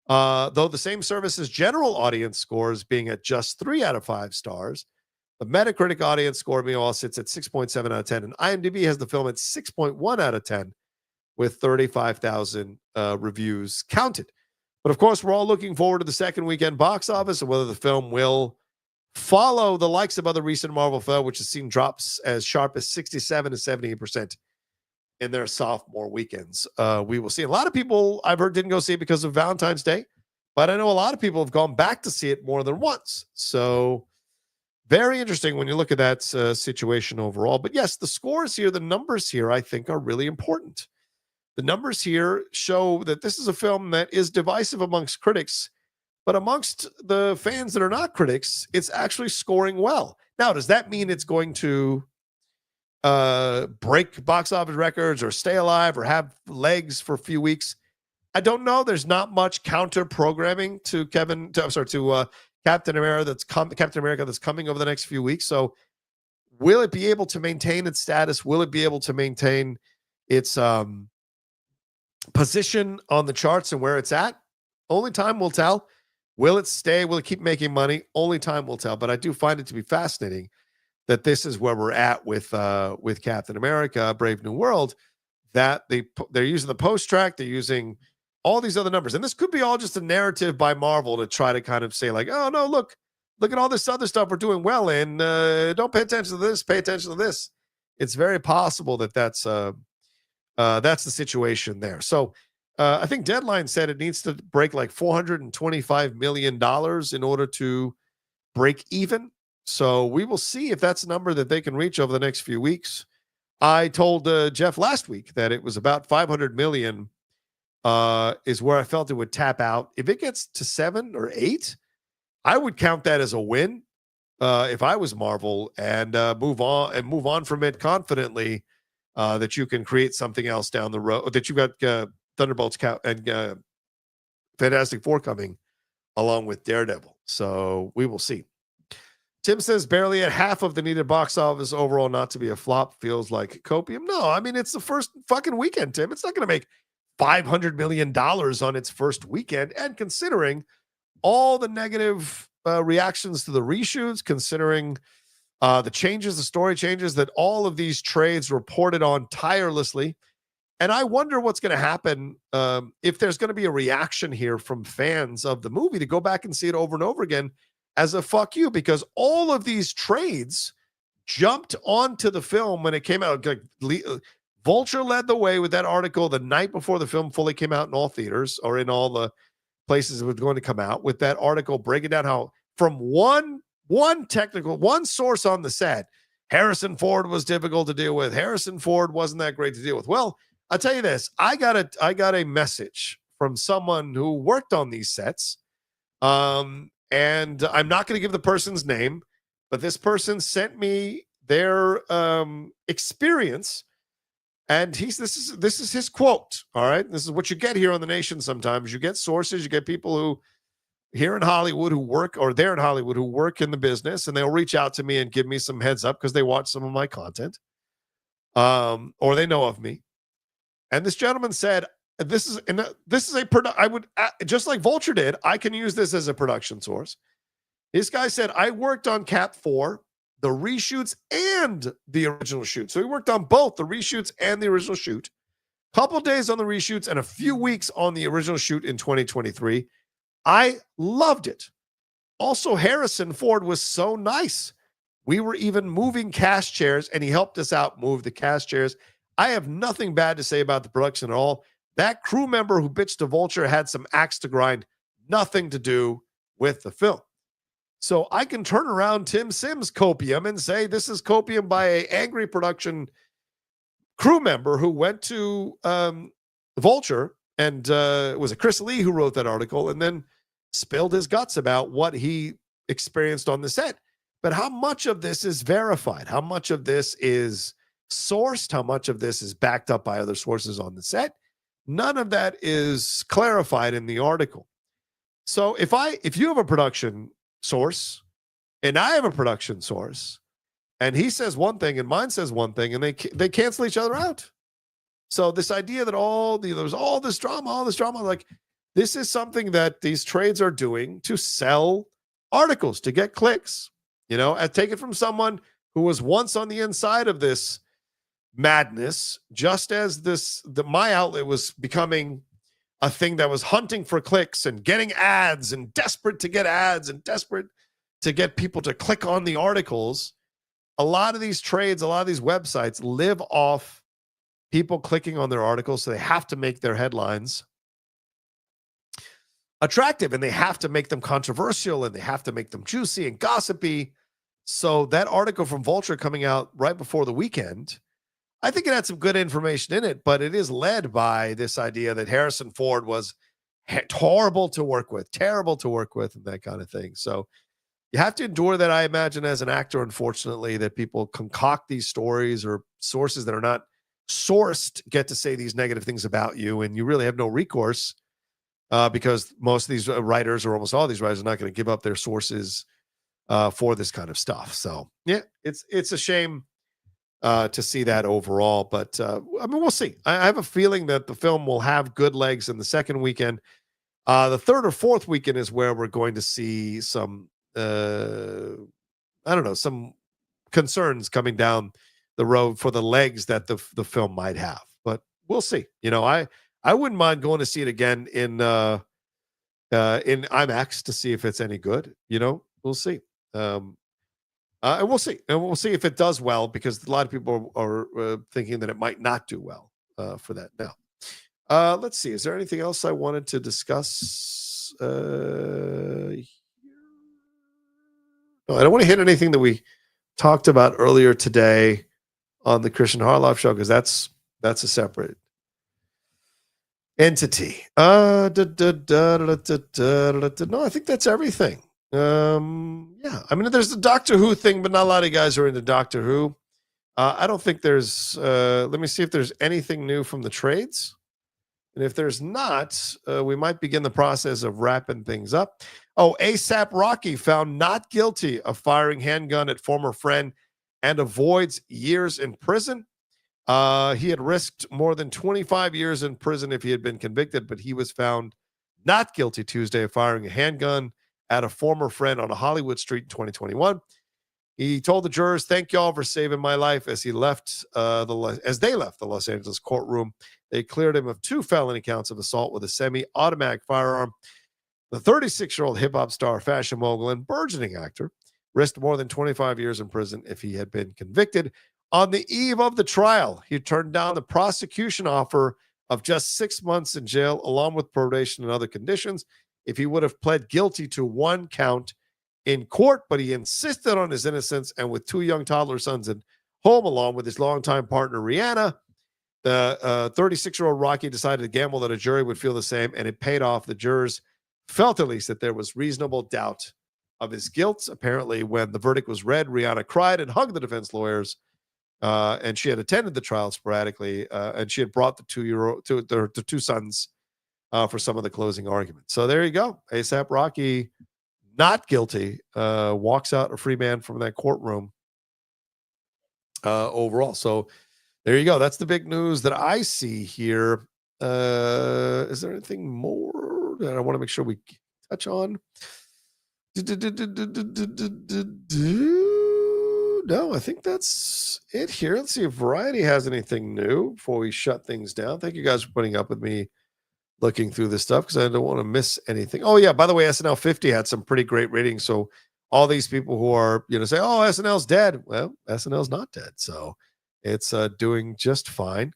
though the same service's general audience scores being at just 3 out of 5 stars. The Metacritic audience score, meanwhile, sits at 6.7 out of 10, and IMDb has the film at 6.1 out of 10. With 35,000 reviews counted. But of course, we're all looking forward to the second weekend box office and whether the film will follow the likes of other recent Marvel films, which has seen drops as sharp as 67 to 78% in their sophomore weekends. We will see. A lot of people I've heard didn't go see it because of Valentine's Day, but I know a lot of people have gone back to see it more than once. So very interesting when you look at that situation overall. But yes, the scores here, the numbers here, I think are really important. The numbers here show that this is a film that is divisive amongst critics, but amongst the fans that are not critics, it's actually scoring well. Now, does that mean it's going to break box office records or stay alive or have legs for a few weeks? I don't know. There's not much counter programming to Captain America that's coming over the next few weeks. So, will it be able to maintain its status? Will it be able to maintain its position on the charts and where it's at? Only time will tell. Will it stay? Will it keep making money? Only time will tell. But I do find it to be fascinating that this is where we're at with Captain America: Brave New World. That they're using the post track, they're using all these other numbers, and this could be all just a narrative by Marvel to try to kind of say like, oh no, look at all this other stuff we're doing well in. Don't pay attention to this. Pay attention to this. It's very possible that that's the situation there. So I think Deadline said it needs to break like $425 million in order to break even. So we will see if that's a number that they can reach over the next few weeks. I told Jeff last week that it was about 500 million is where I felt it would tap out. If it gets to 7 or 8, I would count that as a win if I was Marvel, and move on from it confidently. That you can create something else down the road, that you've got Thunderbolts and Fantastic Four coming along with Daredevil. So we will see. Tim says barely at half of the needed box office overall not to be a flop. Feels like copium. No, I mean, it's the first fucking weekend, Tim. It's not going to make $500 million on its first weekend. And considering all the negative reactions to the reshoots, considering the changes, the story changes that all of these trades reported on tirelessly. And I wonder what's going to happen if there's going to be a reaction here from fans of the movie to go back and see it over and over again as a fuck you, because all of these trades jumped onto the film when it came out. Like, Vulture led the way with that article the night before the film fully came out in all theaters or in all the places it was going to come out, with that article breaking down how from one source on the set, Harrison Ford was difficult to deal with. Harrison Ford wasn't that great to deal with. Well, I'll tell you this. I got a message from someone who worked on these sets. And I'm not going to give the person's name, but this person sent me their experience, and this is his quote. All right, this is what you get here on The Nation. Sometimes you get sources, you get people who here in Hollywood who work, or they're in Hollywood who work in the business, and they'll reach out to me and give me some heads up because they watch some of my content, or they know of me. And this gentleman said, this is I would, just like Vulture did, I can use this as a production source. This guy said, I worked on Cap 4, the reshoots and the original shoot. So he worked on both the reshoots and the original shoot. Couple days on the reshoots and a few weeks on the original shoot in 2023. I loved it. Also, Harrison Ford was so nice. We were even moving cast chairs, and he helped us out move the cast chairs. I have nothing bad to say about the production at all. That crew member who bitched to Vulture had some axe to grind, nothing to do with the film. So I can turn around Tim Sims' copium and say this is copium by an angry production crew member who went to Vulture, and it was a Chris Lee who wrote that article and then spilled his guts about what he experienced on the set. But how much of this is verified? How much of this is sourced? How much of this is backed up by other sources on the set? None of that is clarified in the article. So if you have a production source and I have a production source and he says one thing and mine says one thing, and they cancel each other out. So this idea that there's all this drama, like, this is something that these trades are doing to sell articles, to get clicks, and take it from someone who was once on the inside of this madness, just as my outlet was becoming a thing that was hunting for clicks and getting ads and desperate to get ads and desperate to get people to click on the articles. A lot of these trades, a lot of these websites live off people clicking on their articles, so they have to make their headlines attractive, and they have to make them controversial, and they have to make them juicy and gossipy. So that article from Vulture coming out right before the weekend, I think it had some good information in it, but it is led by this idea that Harrison Ford was terrible to work with, and that kind of thing. So you have to endure that, I imagine, as an actor, unfortunately, that people concoct these stories, or sources that are not sourced get to say these negative things about you, and you really have no recourse because most of these writers, or almost all these writers, are not going to give up their sources for this kind of stuff. So yeah, it's a shame to see that overall, but I mean, we'll see. I have a feeling that the film will have good legs in the second weekend. The third or fourth weekend is where we're going to see some some concerns coming down the road for the legs that the film might have, but we'll see. I wouldn't mind going to see it again in IMAX to see if it's any good. We'll see. And we'll see. And we'll see if it does well, because a lot of people are thinking that it might not do well for that. Now, let's see. Is there anything else I wanted to discuss? No, I don't want to hit anything that we talked about earlier today on the Christian Harloff show, because that's a separate entity. No, I think that's everything. Yeah, I mean, there's the Doctor Who thing, but not a lot of guys are into Doctor Who. I don't think there's let me see if there's anything new from the trades. And if there's not, we might begin the process of wrapping things up. Oh, ASAP Rocky found not guilty of firing handgun at former friend and avoids years in prison. He had risked more than 25 years in prison if he had been convicted, but he was found not guilty Tuesday of firing a handgun at a former friend on a Hollywood street in 2021. He told the jurors, "Thank y'all for saving my life." As he left as they left the Los Angeles courtroom, they cleared him of 2 felony counts of assault with a semi-automatic firearm. The 36-year-old hip-hop star, fashion mogul, and burgeoning actor risked more than 25 years in prison if he had been convicted. On the eve of the trial, he turned down the prosecution offer of just 6 months in jail, along with probation and other conditions, if he would have pled guilty to 1 count in court, but he insisted on his innocence. And with 2 young toddler sons at home, along with his longtime partner, Rihanna, the 36-year-old Rocky decided to gamble that a jury would feel the same, and it paid off. The jurors felt at least that there was reasonable doubt of his guilt. Apparently, when the verdict was read, Rihanna cried and hugged the defense lawyers, and she had attended the trial sporadically, and she had brought the 2 sons for some of the closing arguments. So there you go. ASAP Rocky, not guilty, walks out a free man from that courtroom overall. So there you go. That's the big news that I see here. Is there anything more that I want to make sure we touch on? No, I think that's it here. Let's see if Variety has anything new before we shut things down. Thank you guys for putting up with me looking through this stuff, because I don't want to miss anything. Oh yeah, by the way, SNL 50 had some pretty great ratings. So all these people who are, say, oh, SNL's dead. Well, SNL's not dead. So it's doing just fine.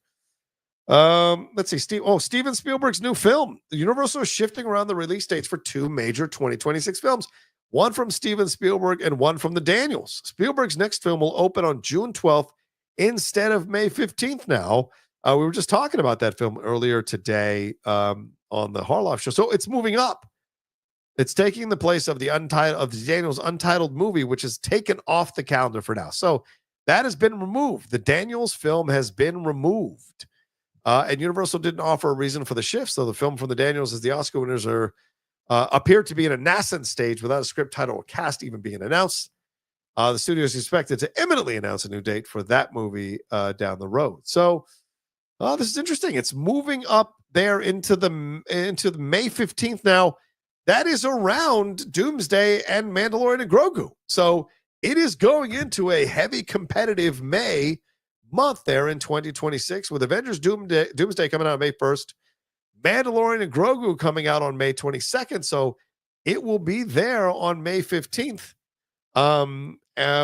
Let's see. Steven Spielberg's new film. Universal is shifting around the release dates for 2 major 2026 films. One from Steven Spielberg and one from the Daniels. Spielberg's next film will open on June 12th instead of May 15th now. We were just talking about that film earlier today on the Harloff show. So it's moving up. It's taking the place of the Daniels untitled movie, which is taken off the calendar for now. So that has been removed. The Daniels film has been removed. And Universal didn't offer a reason for the shift. So the film from the Daniels, as the Oscar winners appeared to be in a nascent stage without a script, title, or cast even being announced. The studio is expected to imminently announce a new date for that movie down the road. So this is interesting. It's moving up there into the May 15th now. That is around Doomsday and Mandalorian and Grogu. So it is going into a heavy competitive May month there in 2026, with Avengers Doomsday coming out on May 1st, Mandalorian and Grogu coming out on May 22nd. So it will be there on May 15th,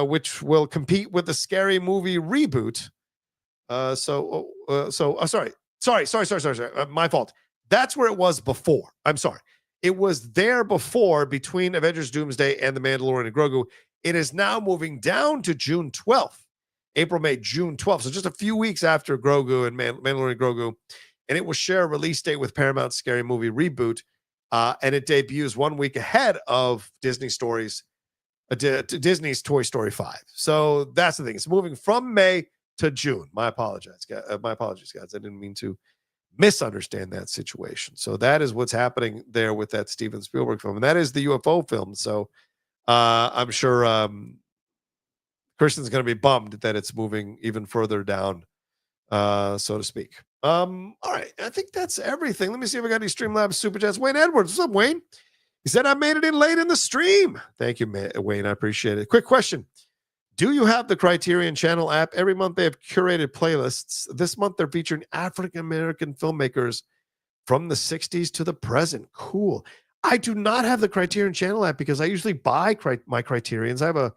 which will compete with the Scary Movie reboot. Sorry. My fault. That's where it was before. I'm sorry. It was there before, between Avengers Doomsday and the Mandalorian and Grogu. It is now moving down to June 12th. April, May, June 12th. So just a few weeks after Grogu and Mandalorian and Grogu. And it will share a release date with Paramount's Scary Movie reboot. And it debuts 1 week ahead of Disney's Toy Story 5. So that's the thing. It's moving from May to June. My apologies, guys. I didn't mean to misunderstand that situation. So that is what's happening there with that Steven Spielberg film. And that is the UFO film. So I'm sure Christian's going to be bummed that it's moving even further down, so to speak. All right. I think that's everything. Let me see if I got any Streamlabs Super Chats. Wayne Edwards. What's up, Wayne? He said, I made it in late in the stream. Thank you, Wayne. I appreciate it. Quick question. Do you have the Criterion Channel app? Every month they have curated playlists. This month they're featuring African-American filmmakers from the 60s to the present. Cool. I do not have the Criterion Channel app because I usually buy my Criterions. I have a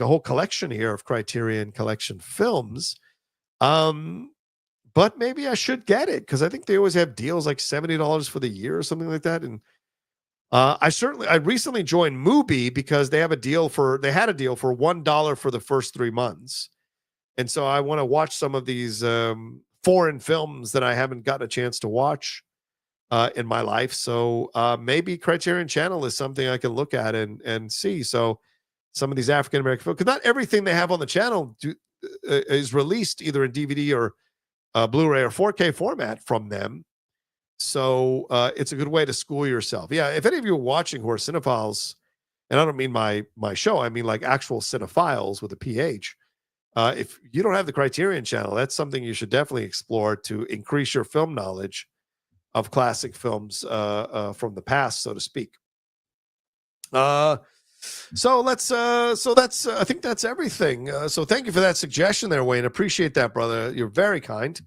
whole collection here of Criterion Collection films. But maybe I should get it, because I think they always have deals like $70 for the year or something like that. And I recently joined Mubi because they had a deal for $1 for the first 3 months. And so I want to watch some of these foreign films that I haven't gotten a chance to watch in my life. So maybe Criterion Channel is something I can look at and see. So some of these African-American films, because not everything they have on the channel is released either in DVD or Blu-ray or 4K format from them. So it's a good way to school yourself. Yeah, if any of you are watching who are cinephiles, and I don't mean my show, I mean like actual cinephiles with a PH. If you don't have the Criterion channel, that's something you should definitely explore to increase your film knowledge of classic films from the past, so to speak. So let's so that's I think that's everything. So thank you for that suggestion there, Wayne. Appreciate that, brother. You're very kind.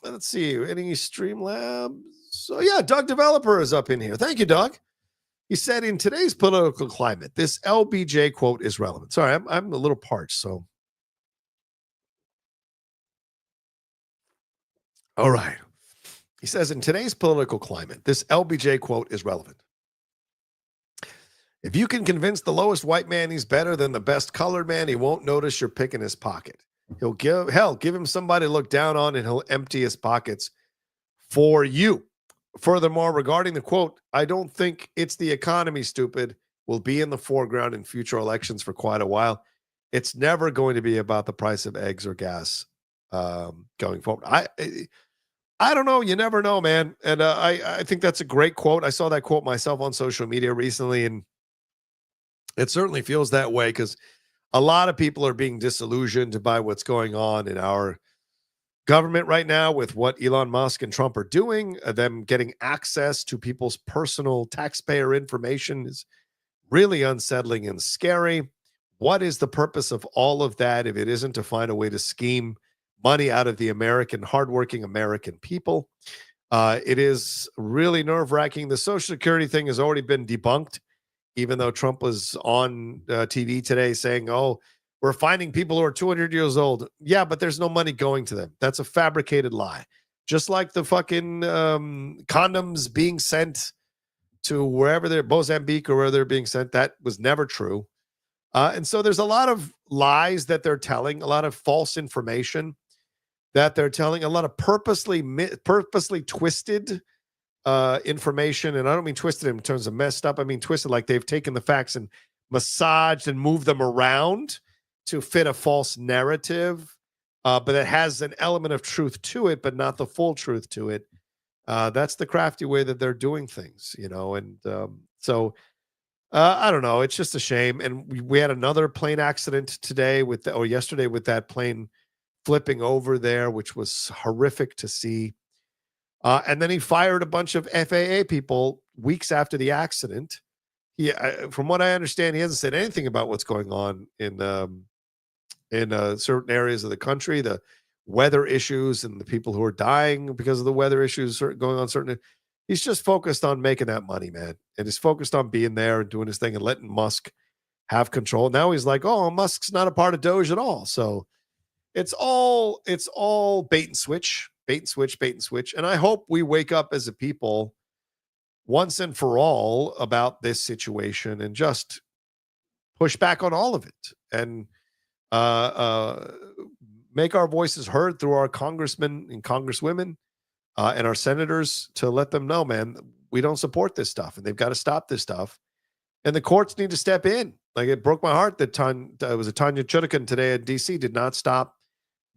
Let's see, any Streamlabs. So yeah, Doug Developer is up in here. Thank you, Doug. He said, in today's political climate, this LBJ quote is relevant. Sorry, I'm a little parched, so. All right. He says, in today's political climate, this LBJ quote is relevant. If you can convince the lowest white man he's better than the best colored man, he won't notice you're picking his pocket. He'll give him somebody to look down on, and he'll empty his pockets for you. Furthermore, regarding the quote, I don't think it's the economy, stupid, will be in the foreground in future elections for quite a while. It's never going to be about the price of eggs or gas going forward. I don't know. You never know, man. And I think that's a great quote. I saw that quote myself on social media recently, and it certainly feels that way because a lot of people are being disillusioned by what's going on in our government right now with what Elon Musk and Trump are doing. Them getting access to people's personal taxpayer information is really unsettling and scary. What is the purpose of all of that if it isn't to find a way to scheme money out of the hardworking American people? It is really nerve-wracking. The Social Security thing has already been debunked, even though Trump was on TV today saying, oh, we're finding people who are 200 years old. Yeah, but there's no money going to them. That's a fabricated lie. Just like the fucking condoms being sent to wherever they're, Mozambique or where they're being sent, that was never true. And so there's a lot of lies that they're telling, a lot of false information that they're telling, a lot of purposely twisted information. And I don't mean twisted in terms of messed up. I mean twisted like they've taken the facts and massaged and moved them around to fit a false narrative, but it has an element of truth to it, but not the full truth to it. That's the crafty way that they're doing things, and so I don't know. It's just a shame. And we had another plane accident today or yesterday with that plane flipping over there, which was horrific to see. And then he fired a bunch of FAA people weeks after the accident. From what I understand, he hasn't said anything about what's going on in certain areas of the country, the weather issues and the people who are dying because of the weather issues going on. He's just focused on making that money, man. And he's focused on being there and doing his thing and letting Musk have control. Now he's like, oh, Musk's not a part of Doge at all. So it's all bait and switch. And I hope we wake up as a people once and for all about this situation and just push back on all of it and make our voices heard through our congressmen and congresswomen and our senators to let them know, man, we don't support this stuff and they've got to stop this stuff. And the courts need to step in. Like, it broke my heart that Tanya Chutkan today at DC did not stop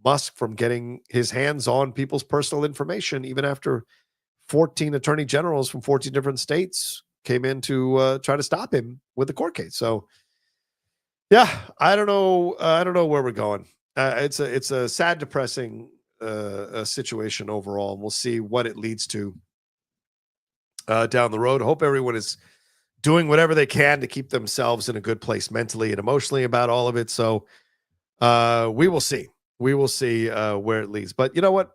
Musk from getting his hands on people's personal information, even after 14 attorney generals from 14 different states came in to try to stop him with the court case. So, yeah, I don't know where we're going. It's a sad, depressing situation overall, and we'll see what it leads to down the road. I hope everyone is doing whatever they can to keep themselves in a good place mentally and emotionally about all of it. So we will see. We will see where it leads. But you know what?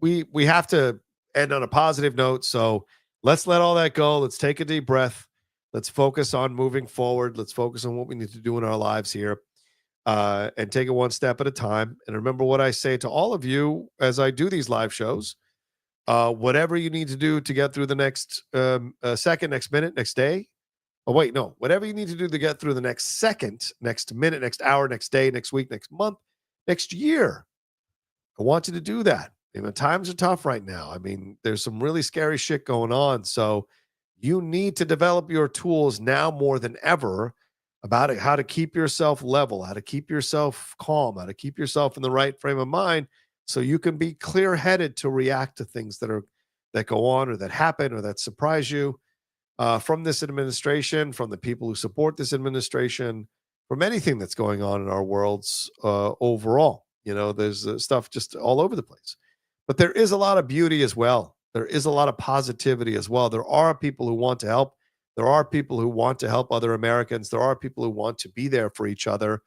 We have to end on a positive note. So let's let all that go. Let's take a deep breath. Let's focus on moving forward. Let's focus on what we need to do in our lives here and take it one step at a time. And remember what I say to all of you as I do these live shows. Whatever you need to do to get through the next second, next minute, next day. Oh, wait, no. Whatever you need to do to get through the next second, next minute, next hour, next day, next week, next month, next year. I want you to do that. Times are tough right now. I mean, there's some really scary shit going on. So you need to develop your tools now more than ever about how to keep yourself level, how to keep yourself calm, how to keep yourself in the right frame of mind so you can be clear-headed to react to things that go on or that happen or that surprise you from this administration, from the people who support this administration, from anything that's going on in our worlds overall. There's stuff just all over the place. But there is a lot of beauty as well. There is a lot of positivity as well. There are people who want to help. There are people who want to help other Americans. There are people who want to be there for each other.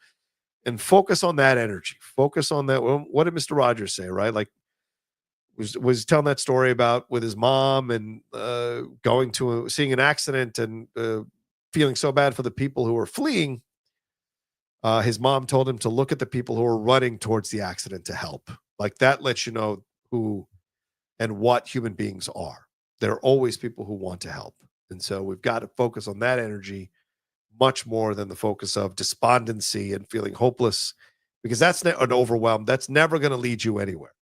And focus on that energy. Focus on that. Well, what did Mr. Rogers say, right? Like, was telling that story about with his mom and seeing an accident and feeling so bad for the people who were fleeing. His mom told him to look at the people who are running towards the accident to help. Like, that lets you know who and what human beings are. There are always people who want to help. And so we've got to focus on that energy much more than the focus of despondency and feeling hopeless, because that's an overwhelm. That's never going to lead you anywhere.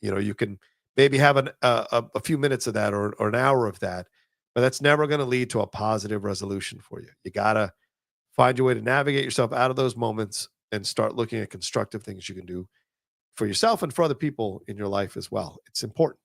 You can maybe have a few minutes of that or an hour of that, but that's never going to lead to a positive resolution for you. You got to find your way to navigate yourself out of those moments and start looking at constructive things you can do for yourself and for other people in your life as well. It's important.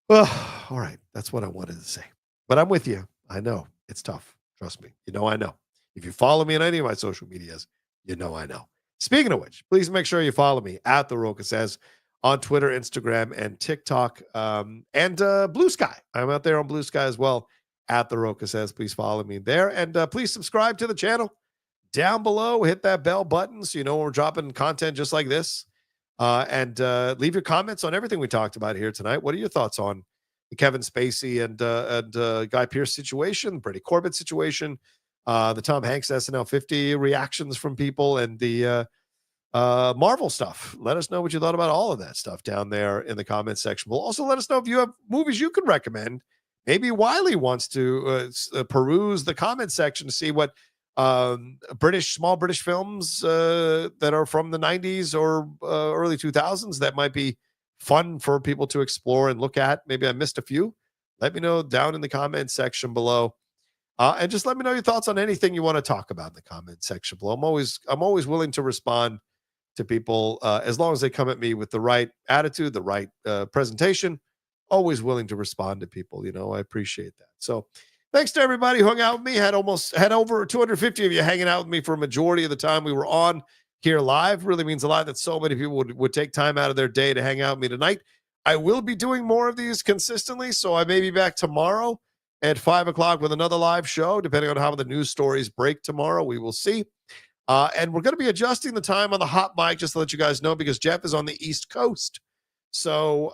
Well, all right. That's what I wanted to say. But I'm with you. I know it's tough. Trust me. I know. If you follow me on any of my social medias, I know. Speaking of which, please make sure you follow me at The Rocha Says on Twitter, Instagram, and TikTok, and Blue Sky. I'm out there on Blue Sky as well at The Rocha Says. Please follow me there. And please subscribe to the channel down below. Hit that bell button so you know when we're dropping content just like this. And leave your comments on everything we talked about here tonight. What are your thoughts on the Kevin Spacey and Guy Pearce situation, Brady Corbet situation, the Tom Hanks SNL 50 reactions from people, and the Marvel stuff? Let us know what you thought about all of that stuff down there in the comments section. We'll also let us know if you have movies you could recommend. Maybe Wiley wants to peruse the comment section to see what small British films that are from the 90s or early 2000s that might be fun for people to explore and look at. Maybe I missed a few. Let me know down in the comment section below. And just let me know your thoughts on anything you want to talk about in the comment section below. I'm always willing to respond to people as long as they come at me with the right attitude, the right presentation. Always willing to respond to people. I appreciate that. So thanks to everybody who hung out with me. Had over 250 of you hanging out with me for a majority of the time we were on here live. Really means a lot that so many people would take time out of their day to hang out with me tonight. I will be doing more of these consistently, so I may be back tomorrow at 5 o'clock with another live show, depending on how the news stories break tomorrow. We will see. And we're going to be adjusting the time on the hot mic, just to let you guys know, because Jeff is on the East Coast. So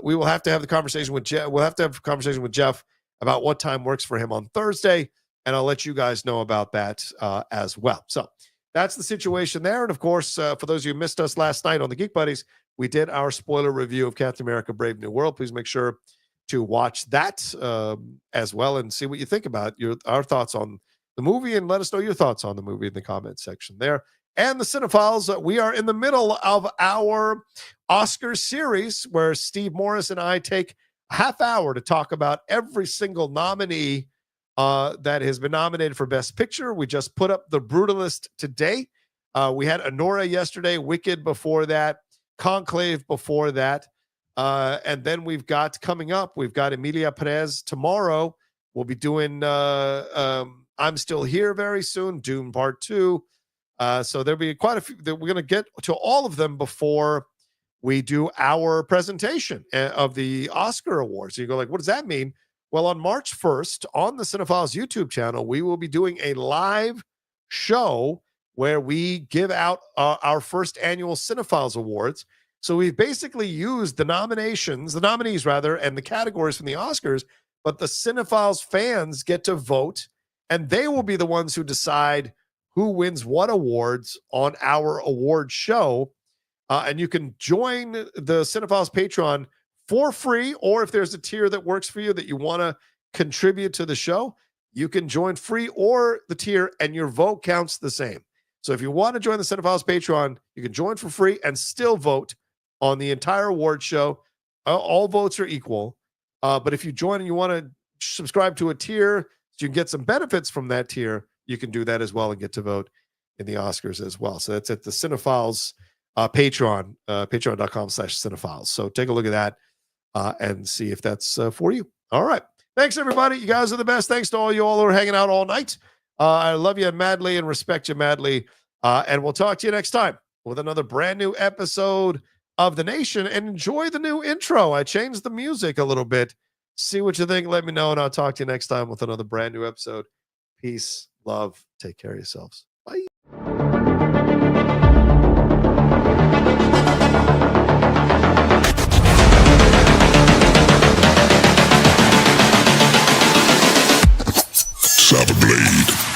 we will have to have the conversation with Jeff. We'll have to have a conversation with Jeff about what time works for him on Thursday, and I'll let you guys know about that as well. So that's the situation there. And of course, for those of you who missed us last night on the Geek Buddies, we did our spoiler review of Captain America: Brave New World. Please make sure to watch that as well and see what you think about our thoughts on the movie, and let us know your thoughts on the movie in the comment section there. And the Cinephiles, we are in the middle of our Oscar series where Steve Morris and I take a half hour to talk about every single nominee that has been nominated for Best Picture. We just put up The Brutalist today. We had Anora yesterday, Wicked before that, Conclave before that. And then we've got Emilia Perez tomorrow. We'll be doing I'm Still Here very soon, Doom Part 2. So there'll be quite a few. We're going to get to all of them before we do our presentation of the Oscar Awards. So you go like, what does that mean? Well, on March 1st, on the Cinephiles YouTube channel, we will be doing a live show where we give out our first annual Cinephiles Awards. So we've basically used the nominees, and the categories from the Oscars, but the Cinephiles fans get to vote, and they will be the ones who decide who wins what awards on our award show. And you can join the Cinephiles Patreon for free, or if there's a tier that works for you that you want to contribute to the show, you can join free or the tier, and your vote counts the same. So if you want to join the Cinephiles Patreon, you can join for free and still vote on the entire award show. All votes are equal. But if you join and you want to subscribe to a tier so you can get some benefits from that tier, you can do that as well and get to vote in the Oscars as well. So that's at the Cinephiles Patreon, patreon.com/cinephiles. So take a look at that and see if that's for you. All right. Thanks, everybody. You guys are the best. Thanks to all you all who are hanging out all night. I love you madly and respect you madly. And we'll talk to you next time with another brand new episode of The Nation. And enjoy the new intro. I changed the music a little bit. See what you think. Let me know. And I'll talk to you next time with another brand new episode. Peace, love. Take care of yourselves. Bye. Blade.